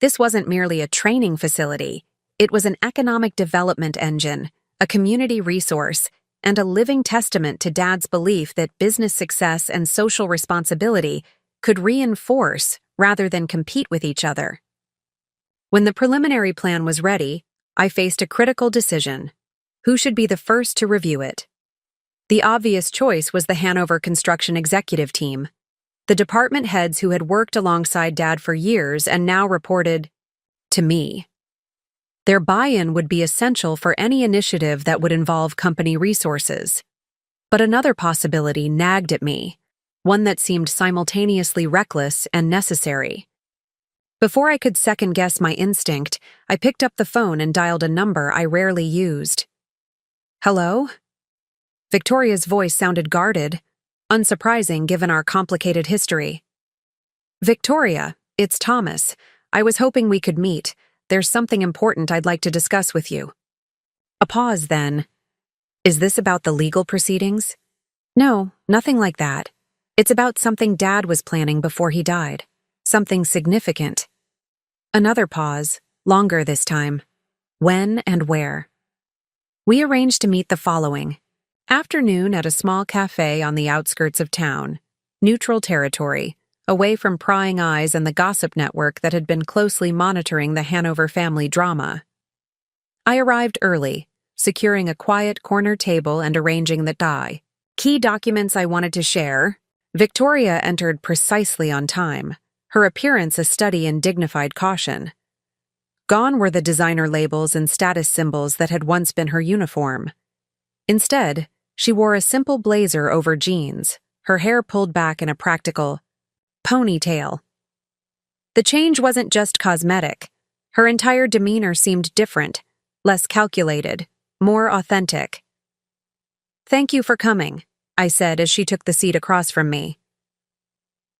This wasn't merely a training facility, it was an economic development engine, a community resource, and a living testament to Dad's belief that business success and social responsibility could reinforce rather than compete with each other. When the preliminary plan was ready, I faced a critical decision. Who should be the first to review it? The obvious choice was the Hanover Construction executive team, the department heads who had worked alongside Dad for years and now reported to me. Their buy-in would be essential for any initiative that would involve company resources. But another possibility nagged at me, one that seemed simultaneously reckless and necessary. Before I could second-guess my instinct, I picked up the phone and dialed a number I rarely used. "Hello?" Victoria's voice sounded guarded, unsurprising given our complicated history. "Victoria, it's Thomas. I was hoping we could meet. There's something important I'd like to discuss with you." A pause then. "Is this about the legal proceedings?" "No, nothing like that. It's about something Dad was planning before he died. Something significant." Another pause, longer this time. "When and where?" We arranged to meet the following afternoon at a small cafe on the outskirts of town, neutral territory, away from prying eyes and the gossip network that had been closely monitoring the Hanover family drama. I arrived early, securing a quiet corner table and arranging the key documents I wanted to share. Victoria entered precisely on time, her appearance a study in dignified caution. Gone were the designer labels and status symbols that had once been her uniform. Instead, She wore a simple blazer over jeans, her hair pulled back in a practical ponytail. The change wasn't just cosmetic. Her entire demeanor seemed different, less calculated, more authentic. "Thank you for coming," I said as she took the seat across from me.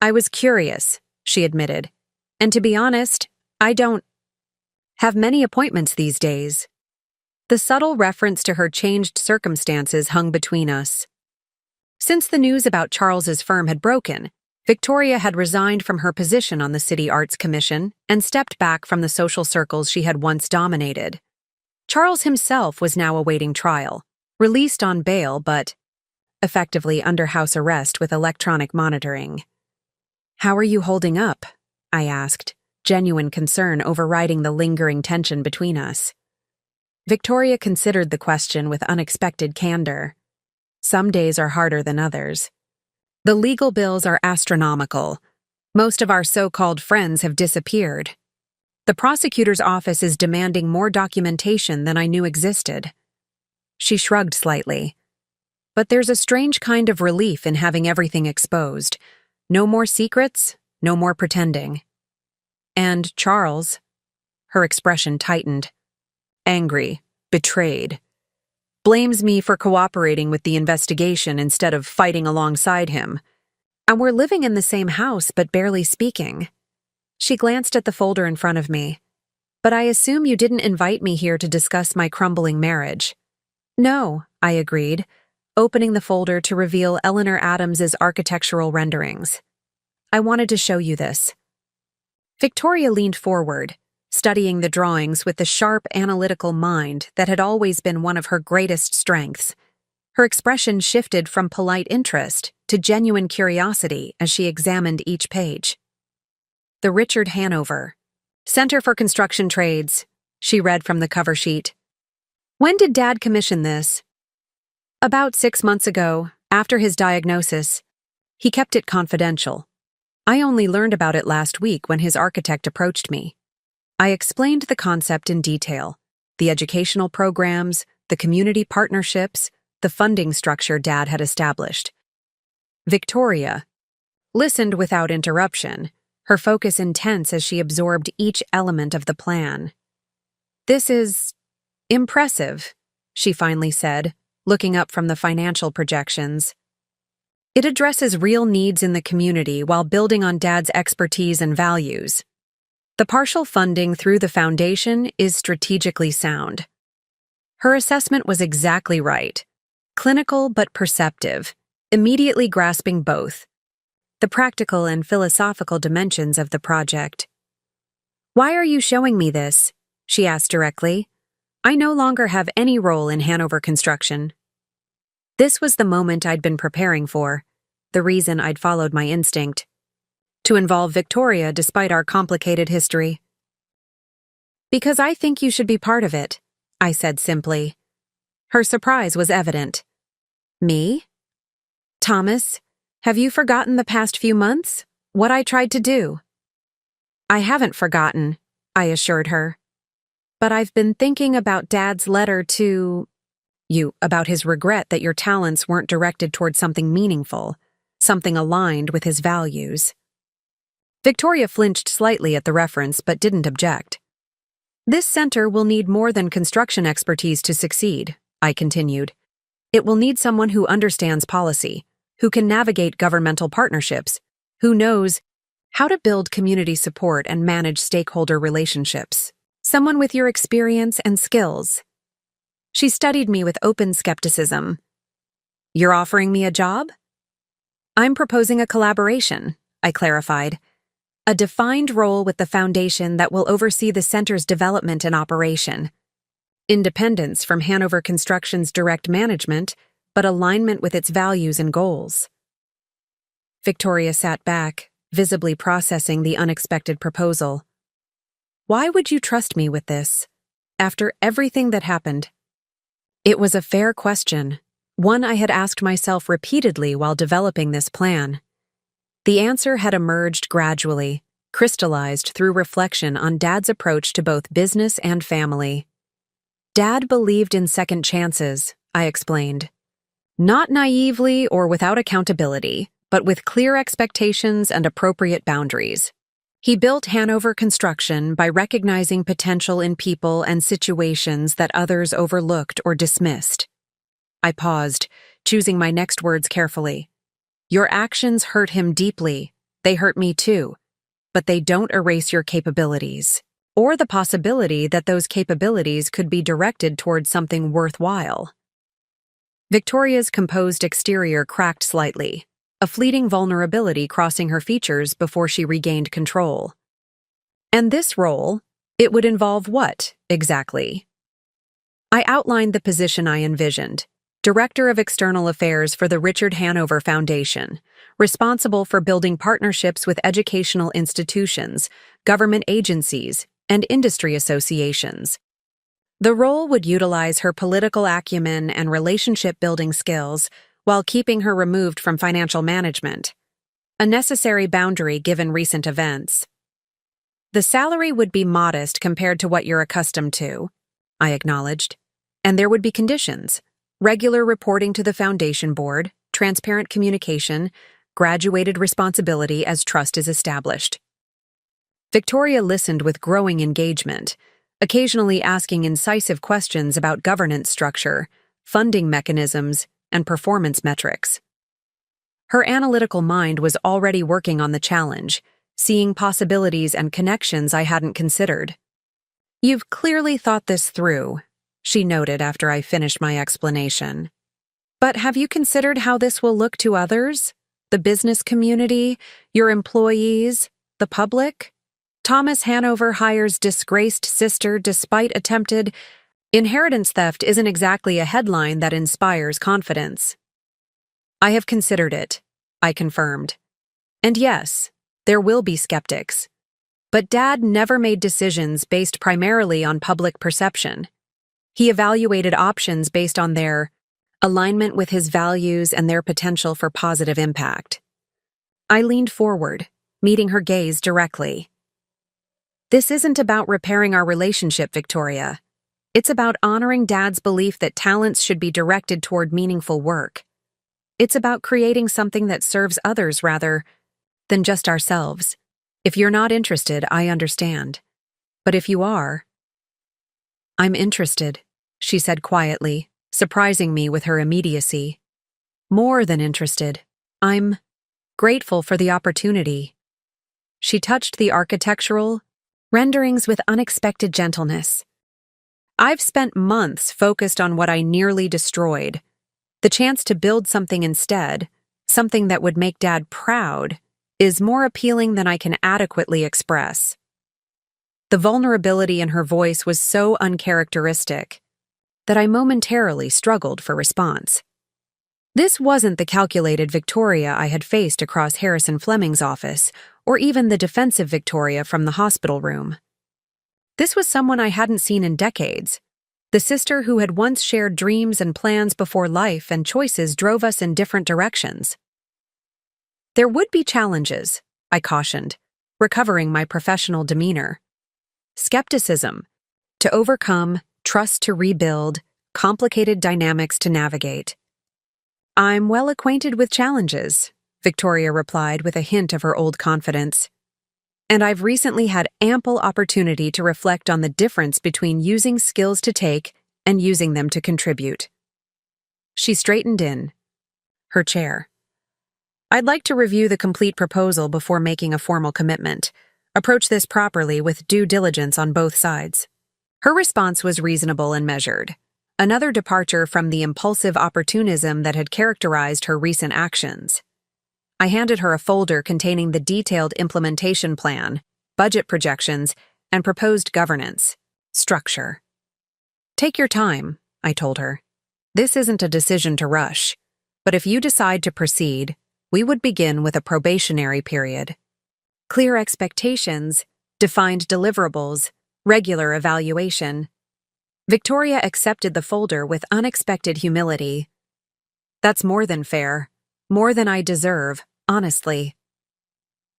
"I was curious," she admitted. "And to be honest, I don't have many appointments these days." The subtle reference to her changed circumstances hung between us. Since the news about Charles's firm had broken, Victoria had resigned from her position on the City Arts Commission and stepped back from the social circles she had once dominated. Charles himself was now awaiting trial, released on bail but effectively under house arrest with electronic monitoring. "How are you holding up?" I asked, genuine concern overriding the lingering tension between us. Victoria considered the question with unexpected candor. "Some days are harder than others. The legal bills are astronomical. Most of our so-called friends have disappeared. The prosecutor's office is demanding more documentation than I knew existed." She shrugged slightly. "But there's a strange kind of relief in having everything exposed. No more secrets, no more pretending." "And Charles?" Her expression tightened. "Angry, betrayed. Blames me for cooperating with the investigation instead of fighting alongside him. And we're living in the same house but barely speaking." She glanced at the folder in front of me. "But I assume you didn't invite me here to discuss my crumbling marriage." "No," I agreed, opening the folder to reveal Eleanor Adams's architectural renderings. "I wanted to show you this." Victoria leaned forward, studying the drawings with the sharp, analytical mind that had always been one of her greatest strengths. Her expression shifted from polite interest to genuine curiosity as she examined each page. "The Richard Hanover Center for Construction Trades," she read from the cover sheet. "When did Dad commission this?" "About 6 months ago, after his diagnosis. He kept it confidential. I only learned about it last week when his architect approached me." I explained the concept in detail: the educational programs, the community partnerships, the funding structure Dad had established. Victoria listened without interruption, her focus intense as she absorbed each element of the plan. "This is impressive," she finally said, looking up from the financial projections. "It addresses real needs in the community while building on Dad's expertise and values. The partial funding through the foundation is strategically sound." Her assessment was exactly right. Clinical but perceptive, immediately grasping both the practical and philosophical dimensions of the project. "Why are you showing me this?" she asked directly. "I no longer have any role in Hanover construction." This was the moment I'd been preparing for, the reason I'd followed my instinct: to involve Victoria despite our complicated history. "Because I think you should be part of it," I said simply. Her surprise was evident. "Me? Thomas, have you forgotten the past few months? What I tried to do?" "I haven't forgotten," I assured her. "But I've been thinking about Dad's letter to you, about his regret that your talents weren't directed toward something meaningful, something aligned with his values." Victoria flinched slightly at the reference but didn't object. "This center will need more than construction expertise to succeed," I continued. "It will need someone who understands policy, who can navigate governmental partnerships, who knows how to build community support and manage stakeholder relationships. Someone with your experience and skills." She studied me with open skepticism. "You're offering me a job?" "I'm proposing a collaboration," I clarified. "A defined role with the foundation that will oversee the center's development and operation. Independence from Hanover Construction's direct management, but alignment with its values and goals." Victoria sat back, visibly processing the unexpected proposal. "Why would you trust me with this, after everything that happened?" It was a fair question, one I had asked myself repeatedly while developing this plan. The answer had emerged gradually, crystallized through reflection on Dad's approach to both business and family. Dad believed in second chances, I explained. Not naively or without accountability, but with clear expectations and appropriate boundaries. He built Hanover Construction by recognizing potential in people and situations that others overlooked or dismissed. I paused, choosing my next words carefully. Your actions hurt him deeply. They hurt me too. But they don't erase your capabilities, or the possibility that those capabilities could be directed towards something worthwhile. Victoria's composed exterior cracked slightly, a fleeting vulnerability crossing her features before she regained control. And this role, it would involve what, exactly? I outlined the position I envisioned. Director of External Affairs for the Richard Hanover Foundation, responsible for building partnerships with educational institutions, government agencies, and industry associations. The role would utilize her political acumen and relationship-building skills while keeping her removed from financial management, a necessary boundary given recent events. The salary would be modest compared to what you're accustomed to, I acknowledged, and there would be conditions. Regular reporting to the foundation board, transparent communication, graduated responsibility as trust is established. Victoria listened with growing engagement, occasionally asking incisive questions about governance structure, funding mechanisms, and performance metrics. Her analytical mind was already working on the challenge, seeing possibilities and connections I hadn't considered. You've clearly thought this through, she noted after I finished my explanation. But have you considered how this will look to others? The business community, your employees, the public? Thomas Hanover hires disgraced sister despite attempted inheritance theft isn't exactly a headline that inspires confidence. I have considered it, I confirmed. And yes, there will be skeptics. But Dad never made decisions based primarily on public perception. He evaluated options based on their alignment with his values and their potential for positive impact. I leaned forward, meeting her gaze directly. This isn't about repairing our relationship, Victoria. It's about honoring Dad's belief that talents should be directed toward meaningful work. It's about creating something that serves others rather than just ourselves. If you're not interested, I understand. But if you are, I'm interested, she said quietly, surprising me with her immediacy. More than interested. I'm grateful for the opportunity. She touched the architectural renderings with unexpected gentleness. I've spent months focused on what I nearly destroyed. The chance to build something instead, something that would make Dad proud, is more appealing than I can adequately express. The vulnerability in her voice was so uncharacteristic that I momentarily struggled for response. This wasn't the calculated Victoria I had faced across Harrison Fleming's office, or even the defensive Victoria from the hospital room. This was someone I hadn't seen in decades, the sister who had once shared dreams and plans before life and choices drove us in different directions. There would be challenges, I cautioned, recovering my professional demeanor. Skepticism to overcome, trust to rebuild, complicated dynamics to navigate. I'm well acquainted with challenges, Victoria replied with a hint of her old confidence. And I've recently had ample opportunity to reflect on the difference between using skills to take and using them to contribute. She straightened in her chair. I'd like to review the complete proposal before making a formal commitment. Approach this properly with due diligence on both sides. Her response was reasonable and measured, another departure from the impulsive opportunism that had characterized her recent actions. I handed her a folder containing the detailed implementation plan, budget projections, and proposed governance structure. Take your time, I told her. This isn't a decision to rush, but if you decide to proceed, we would begin with a probationary period. Clear expectations, defined deliverables, regular evaluation. Victoria accepted the folder with unexpected humility. That's more than fair. More than I deserve, honestly.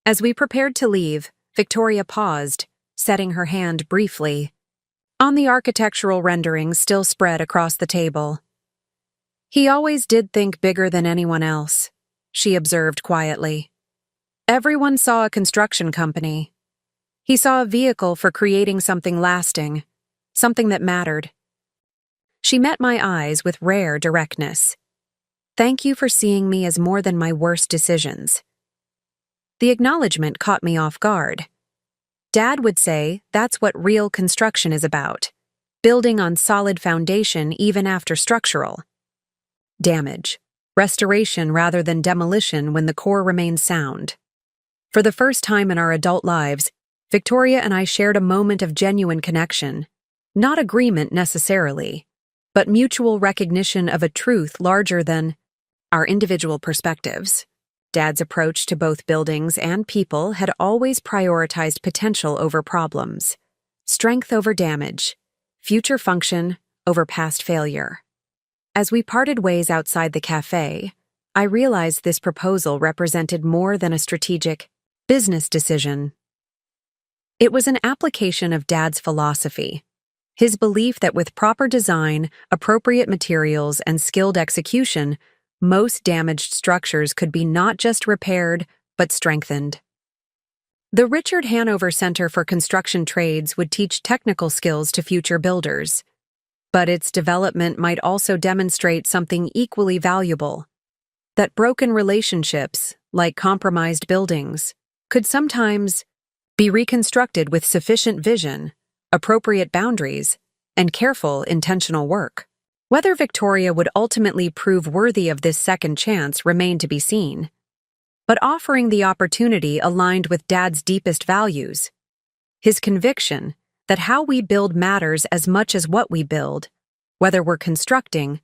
As we prepared to leave, Victoria paused, setting her hand briefly on the architectural renderings still spread across the table. He always did think bigger than anyone else, she observed quietly. Everyone saw a construction company. He saw a vehicle for creating something lasting, something that mattered. She met my eyes with rare directness. Thank you for seeing me as more than my worst decisions. The acknowledgement caught me off guard. Dad would say that's what real construction is about, building on solid foundation even after structural damage, restoration rather than demolition when the core remains sound. For the first time in our adult lives, Victoria and I shared a moment of genuine connection, not agreement necessarily, but mutual recognition of a truth larger than our individual perspectives. Dad's approach to both buildings and people had always prioritized potential over problems, strength over damage, future function over past failure. As we parted ways outside the cafe, I realized this proposal represented more than a strategic business decision. It was an application of Dad's philosophy, his belief that with proper design, appropriate materials, and skilled execution, most damaged structures could be not just repaired, but strengthened. The Richard Hanover Center for Construction Trades would teach technical skills to future builders, but its development might also demonstrate something equally valuable: that broken relationships, like compromised buildings, could sometimes be reconstructed with sufficient vision, appropriate boundaries, and careful, intentional work. Whether Victoria would ultimately prove worthy of this second chance remained to be seen, but offering the opportunity aligned with Dad's deepest values. His conviction that how we build matters as much as what we build, whether we're constructing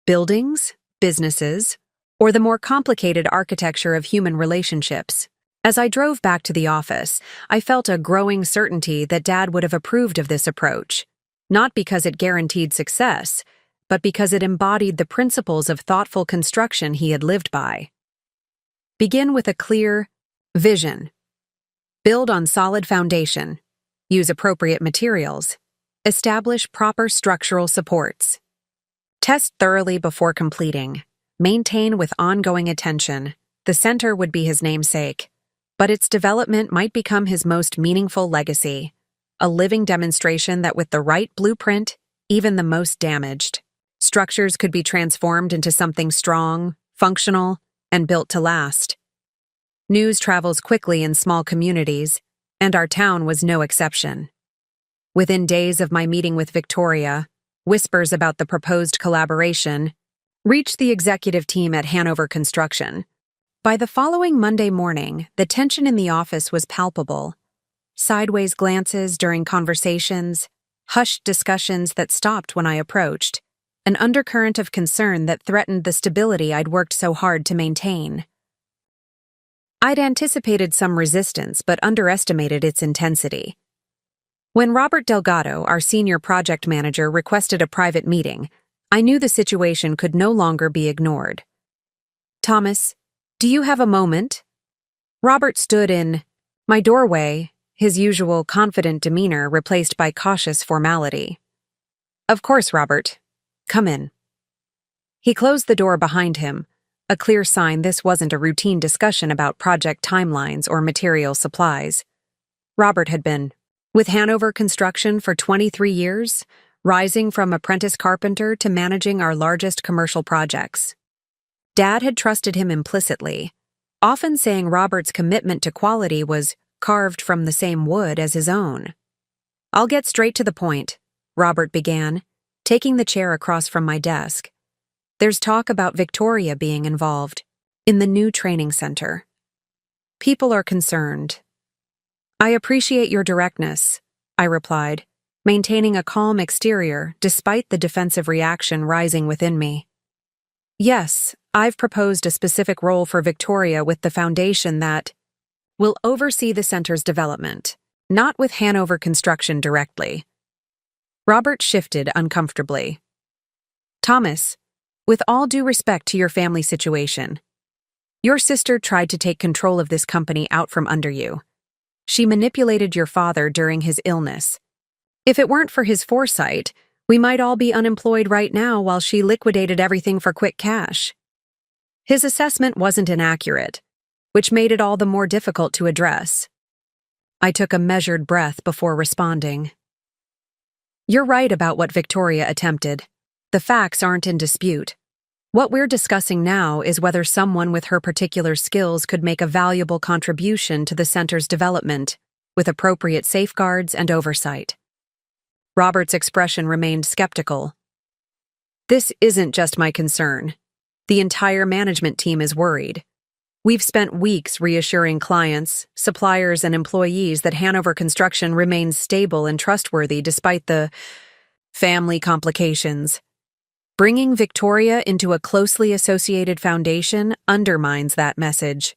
buildings, businesses, or the more complicated architecture of human relationships. As I drove back to the office, I felt a growing certainty that Dad would have approved of this approach, not because it guaranteed success, but because it embodied the principles of thoughtful construction he had lived by. Begin with a clear vision. Build on solid foundation. Use appropriate materials. Establish proper structural supports. Test thoroughly before completing. Maintain with ongoing attention. The center would be his namesake, but its development might become his most meaningful legacy, a living demonstration that with the right blueprint, even the most damaged structures could be transformed into something strong, functional, and built to last. News travels quickly in small communities, and our town was no exception. Within days of my meeting with Victoria, whispers about the proposed collaboration reached the executive team at Hanover Construction. By the following Monday morning, the tension in the office was palpable. Sideways glances during conversations, hushed discussions that stopped when I approached, an undercurrent of concern that threatened the stability I'd worked so hard to maintain. I'd anticipated some resistance but underestimated its intensity. When Robert Delgado, our senior project manager, requested a private meeting, I knew the situation could no longer be ignored. "Thomas, do you have a moment?" Robert stood in my doorway, his usual confident demeanor replaced by cautious formality. "Of course, Robert. Come in." He closed the door behind him, a clear sign this wasn't a routine discussion about project timelines or material supplies. Robert had been with Hanover Construction for 23 years, rising from apprentice carpenter to managing our largest commercial projects. Dad had trusted him implicitly, often saying Robert's commitment to quality was carved from the same wood as his own. "I'll get straight to the point," Robert began, taking the chair across from my desk. "There's talk about Victoria being involved in the new training center. People are concerned." "I appreciate your directness," I replied, maintaining a calm exterior despite the defensive reaction rising within me. "Yes, I've proposed a specific role for Victoria with the foundation that will oversee the center's development, not with Hanover Construction directly." Robert shifted uncomfortably. "Thomas, with all due respect to your family situation, your sister tried to take control of this company out from under you. She manipulated your father during his illness. If it weren't for his foresight, We might all be unemployed right now while she liquidated everything for quick cash. His assessment wasn't inaccurate, which made it all the more difficult to address. I took a measured breath before responding. You're right about what Victoria attempted. The facts aren't in dispute. What we're discussing now is whether someone with her particular skills could make a valuable contribution to the center's development, with appropriate safeguards and oversight. Robert's expression remained skeptical. This isn't just my concern. The entire management team is worried. We've spent weeks reassuring clients, suppliers, and employees that Hanover Construction remains stable and trustworthy despite the family complications. Bringing Victoria into a closely associated foundation undermines that message.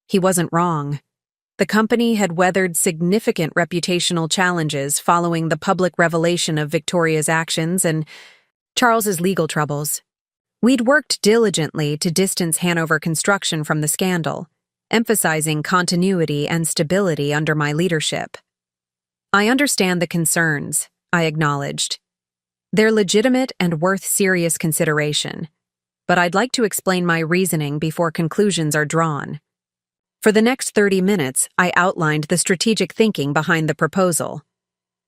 He wasn't wrong. The company had weathered significant reputational challenges following the public revelation of Victoria's actions and Charles's legal troubles. We'd worked diligently to distance Hanover Construction from the scandal, emphasizing continuity and stability under my leadership. I understand the concerns, I acknowledged. They're legitimate and worth serious consideration, but I'd like to explain my reasoning before conclusions are drawn. For the next 30 minutes, I outlined the strategic thinking behind the proposal.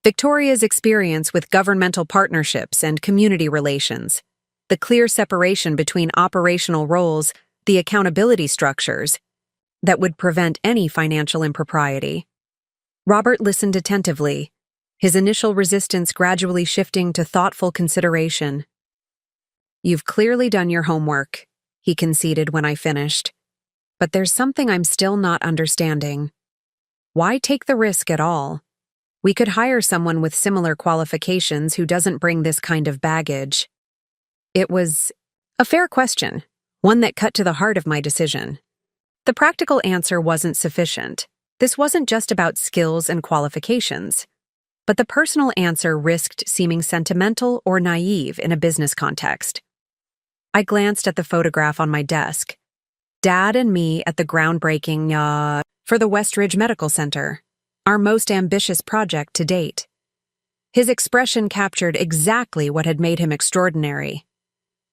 Victoria's experience with governmental partnerships and community relations, the clear separation between operational roles, the accountability structures that would prevent any financial impropriety. Robert listened attentively, his initial resistance gradually shifting to thoughtful consideration. You've clearly done your homework, he conceded when I finished. But there's something I'm still not understanding. Why take the risk at all? We could hire someone with similar qualifications who doesn't bring this kind of baggage. It was a fair question, one that cut to the heart of my decision. The practical answer wasn't sufficient. This wasn't just about skills and qualifications. But the personal answer risked seeming sentimental or naive in a business context. I glanced at the photograph on my desk. Dad and me at the groundbreaking for the Westridge Medical Center, our most ambitious project to date. His expression captured exactly what had made him extraordinary.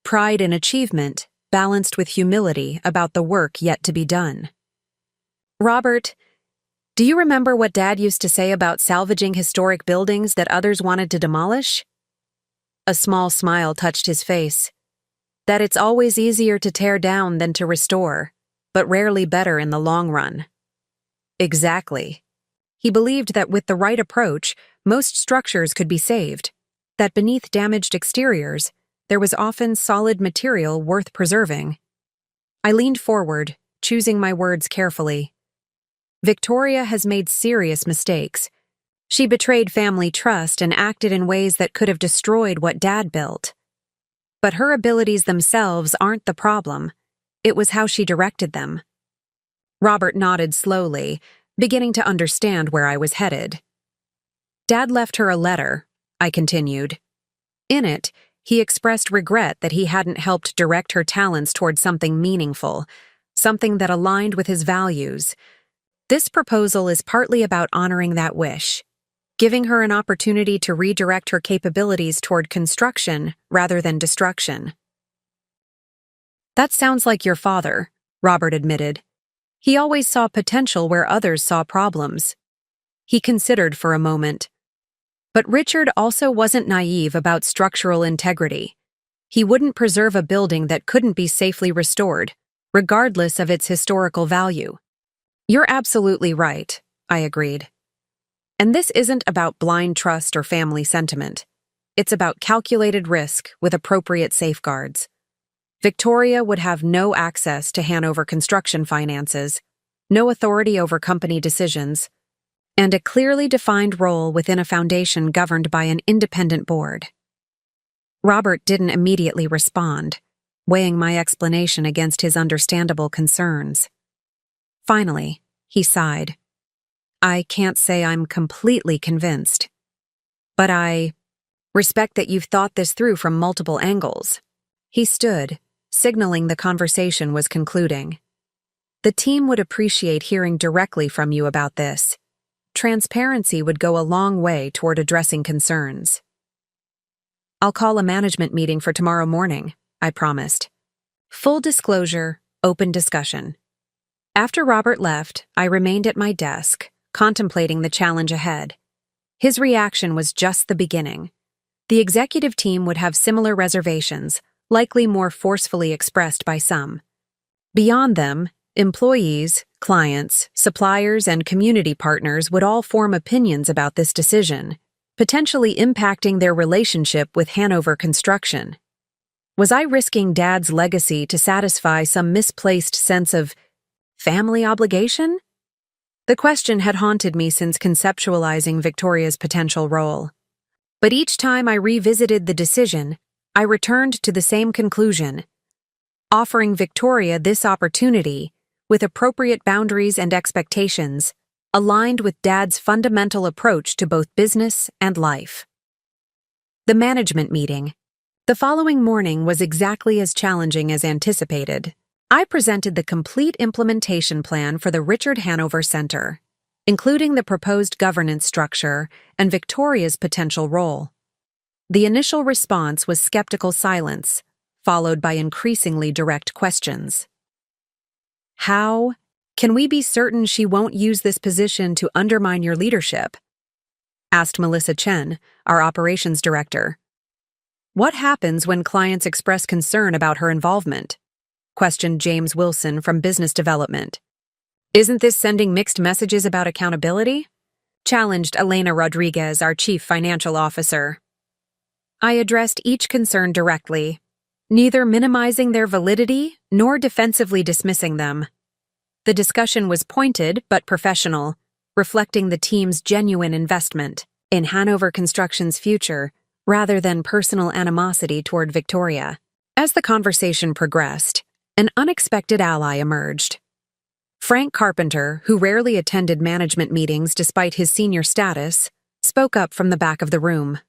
Pride in achievement, balanced with humility about the work yet to be done. Robert, do you remember what Dad used to say about salvaging historic buildings that others wanted to demolish? A small smile touched his face. That it's always easier to tear down than to restore, but rarely better in the long run. Exactly. He believed that with the right approach, most structures could be saved, that beneath damaged exteriors, there was often solid material worth preserving. I leaned forward, choosing my words carefully. Victoria has made serious mistakes. She betrayed family trust and acted in ways that could have destroyed what Dad built. But her abilities themselves aren't the problem. It was how she directed them. Robert nodded slowly, beginning to understand where I was headed. Dad left her a letter, I continued. In it, he expressed regret that he hadn't helped direct her talents toward something meaningful, something that aligned with his values. This proposal is partly about honoring that wish, giving her an opportunity to redirect her capabilities toward construction rather than destruction. That sounds like your father, Robert admitted. He always saw potential where others saw problems. He considered for a moment. But Richard also wasn't naive about structural integrity. He wouldn't preserve a building that couldn't be safely restored, regardless of its historical value. You're absolutely right, I agreed. And this isn't about blind trust or family sentiment. It's about calculated risk with appropriate safeguards. Victoria would have no access to Hanover Construction finances, no authority over company decisions, and a clearly defined role within a foundation governed by an independent board. Robert didn't immediately respond, weighing my explanation against his understandable concerns. Finally, he sighed. I can't say I'm completely convinced, but I respect that you've thought this through from multiple angles. He stood, signaling the conversation was concluding. The team would appreciate hearing directly from you about this. Transparency would go a long way toward addressing concerns. I'll call a management meeting for tomorrow morning, I promised. Full disclosure, open discussion. After Robert left, I remained at my desk, contemplating the challenge ahead. His reaction was just the beginning. The executive team would have similar reservations, likely more forcefully expressed by some. Beyond them, employees, clients, suppliers, and community partners would all form opinions about this decision, potentially impacting their relationship with Hanover Construction. Was I risking Dad's legacy to satisfy some misplaced sense of family obligation? The question had haunted me since conceptualizing Victoria's potential role. But each time I revisited the decision, I returned to the same conclusion. Offering Victoria this opportunity, with appropriate boundaries and expectations, aligned with Dad's fundamental approach to both business and life. The management meeting. The following morning was exactly as challenging as anticipated. I presented the complete implementation plan for the Richard Hanover Center, including the proposed governance structure and Victoria's potential role. The initial response was skeptical silence, followed by increasingly direct questions. How can we be certain she won't use this position to undermine your leadership? Asked Melissa Chen, our operations director. What happens when clients express concern about her involvement? Questioned James Wilson from Business Development. Isn't this sending mixed messages about accountability? Challenged Elena Rodriguez, our Chief Financial Officer. I addressed each concern directly, neither minimizing their validity nor defensively dismissing them. The discussion was pointed but professional, reflecting the team's genuine investment in Hanover Construction's future rather than personal animosity toward Victoria. As the conversation progressed, an unexpected ally emerged. Frank Carpenter, who rarely attended management meetings despite his senior status, spoke up from the back of the room.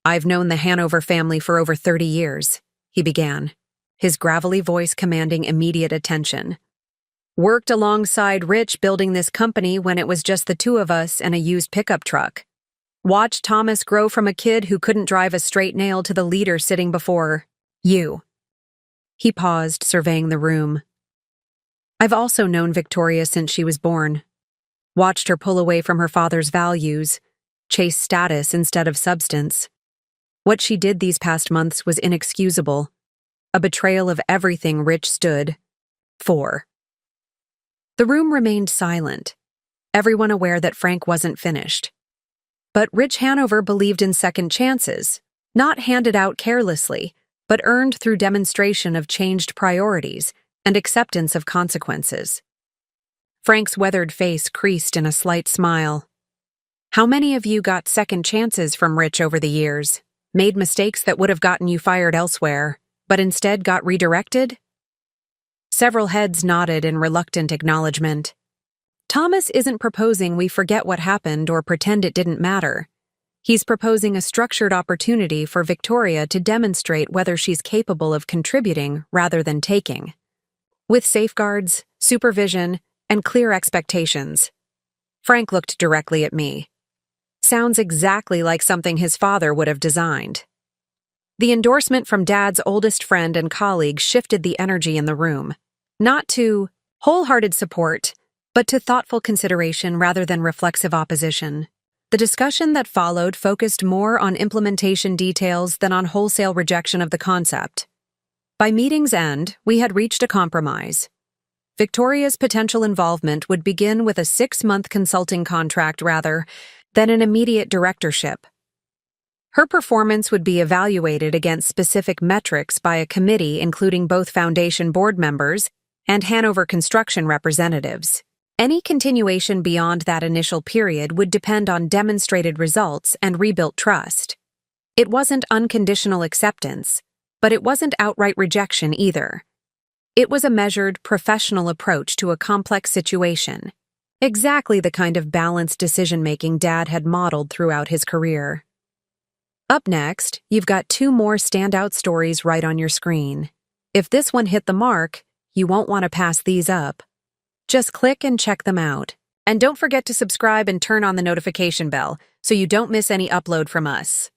I've known the Hanover family for over 30 years, he began, his gravelly voice commanding immediate attention. Worked alongside Rich building this company when it was just the two of us and a used pickup truck. Watched Thomas grow from a kid who couldn't drive a straight nail to the leader sitting before you. He paused, surveying the room. I've also known Victoria since she was born. Watched her pull away from her father's values, chase status instead of substance. What she did these past months was inexcusable, a betrayal of everything Rich stood for. The room remained silent, everyone aware that Frank wasn't finished. But Rich Hanover believed in second chances, not handed out carelessly, but earned through demonstration of changed priorities and acceptance of consequences. Frank's weathered face creased in a slight smile. How many of you got second chances from Rich over the years, made mistakes that would have gotten you fired elsewhere, but instead got redirected? Several heads nodded in reluctant acknowledgement. Thomas isn't proposing we forget what happened or pretend it didn't matter. He's proposing a structured opportunity for Victoria to demonstrate whether she's capable of contributing rather than taking. With safeguards, supervision, and clear expectations. Frank looked directly at me. Sounds exactly like something his father would have designed. The endorsement from Dad's oldest friend and colleague shifted the energy in the room, not to wholehearted support, but to thoughtful consideration rather than reflexive opposition. The discussion that followed focused more on implementation details than on wholesale rejection of the concept. By meeting's end, we had reached a compromise. Victoria's potential involvement would begin with a 6-month consulting contract rather than an immediate directorship. Her performance would be evaluated against specific metrics by a committee including both Foundation board members and Hanover Construction representatives. Any continuation beyond that initial period would depend on demonstrated results and rebuilt trust. It wasn't unconditional acceptance, but it wasn't outright rejection either. It was a measured, professional approach to a complex situation, exactly the kind of balanced decision-making Dad had modeled throughout his career. Up next, you've got 2 more standout stories right on your screen. If this one hit the mark, you won't want to pass these up. Just click and check them out. And don't forget to subscribe and turn on the notification bell so you don't miss any upload from us.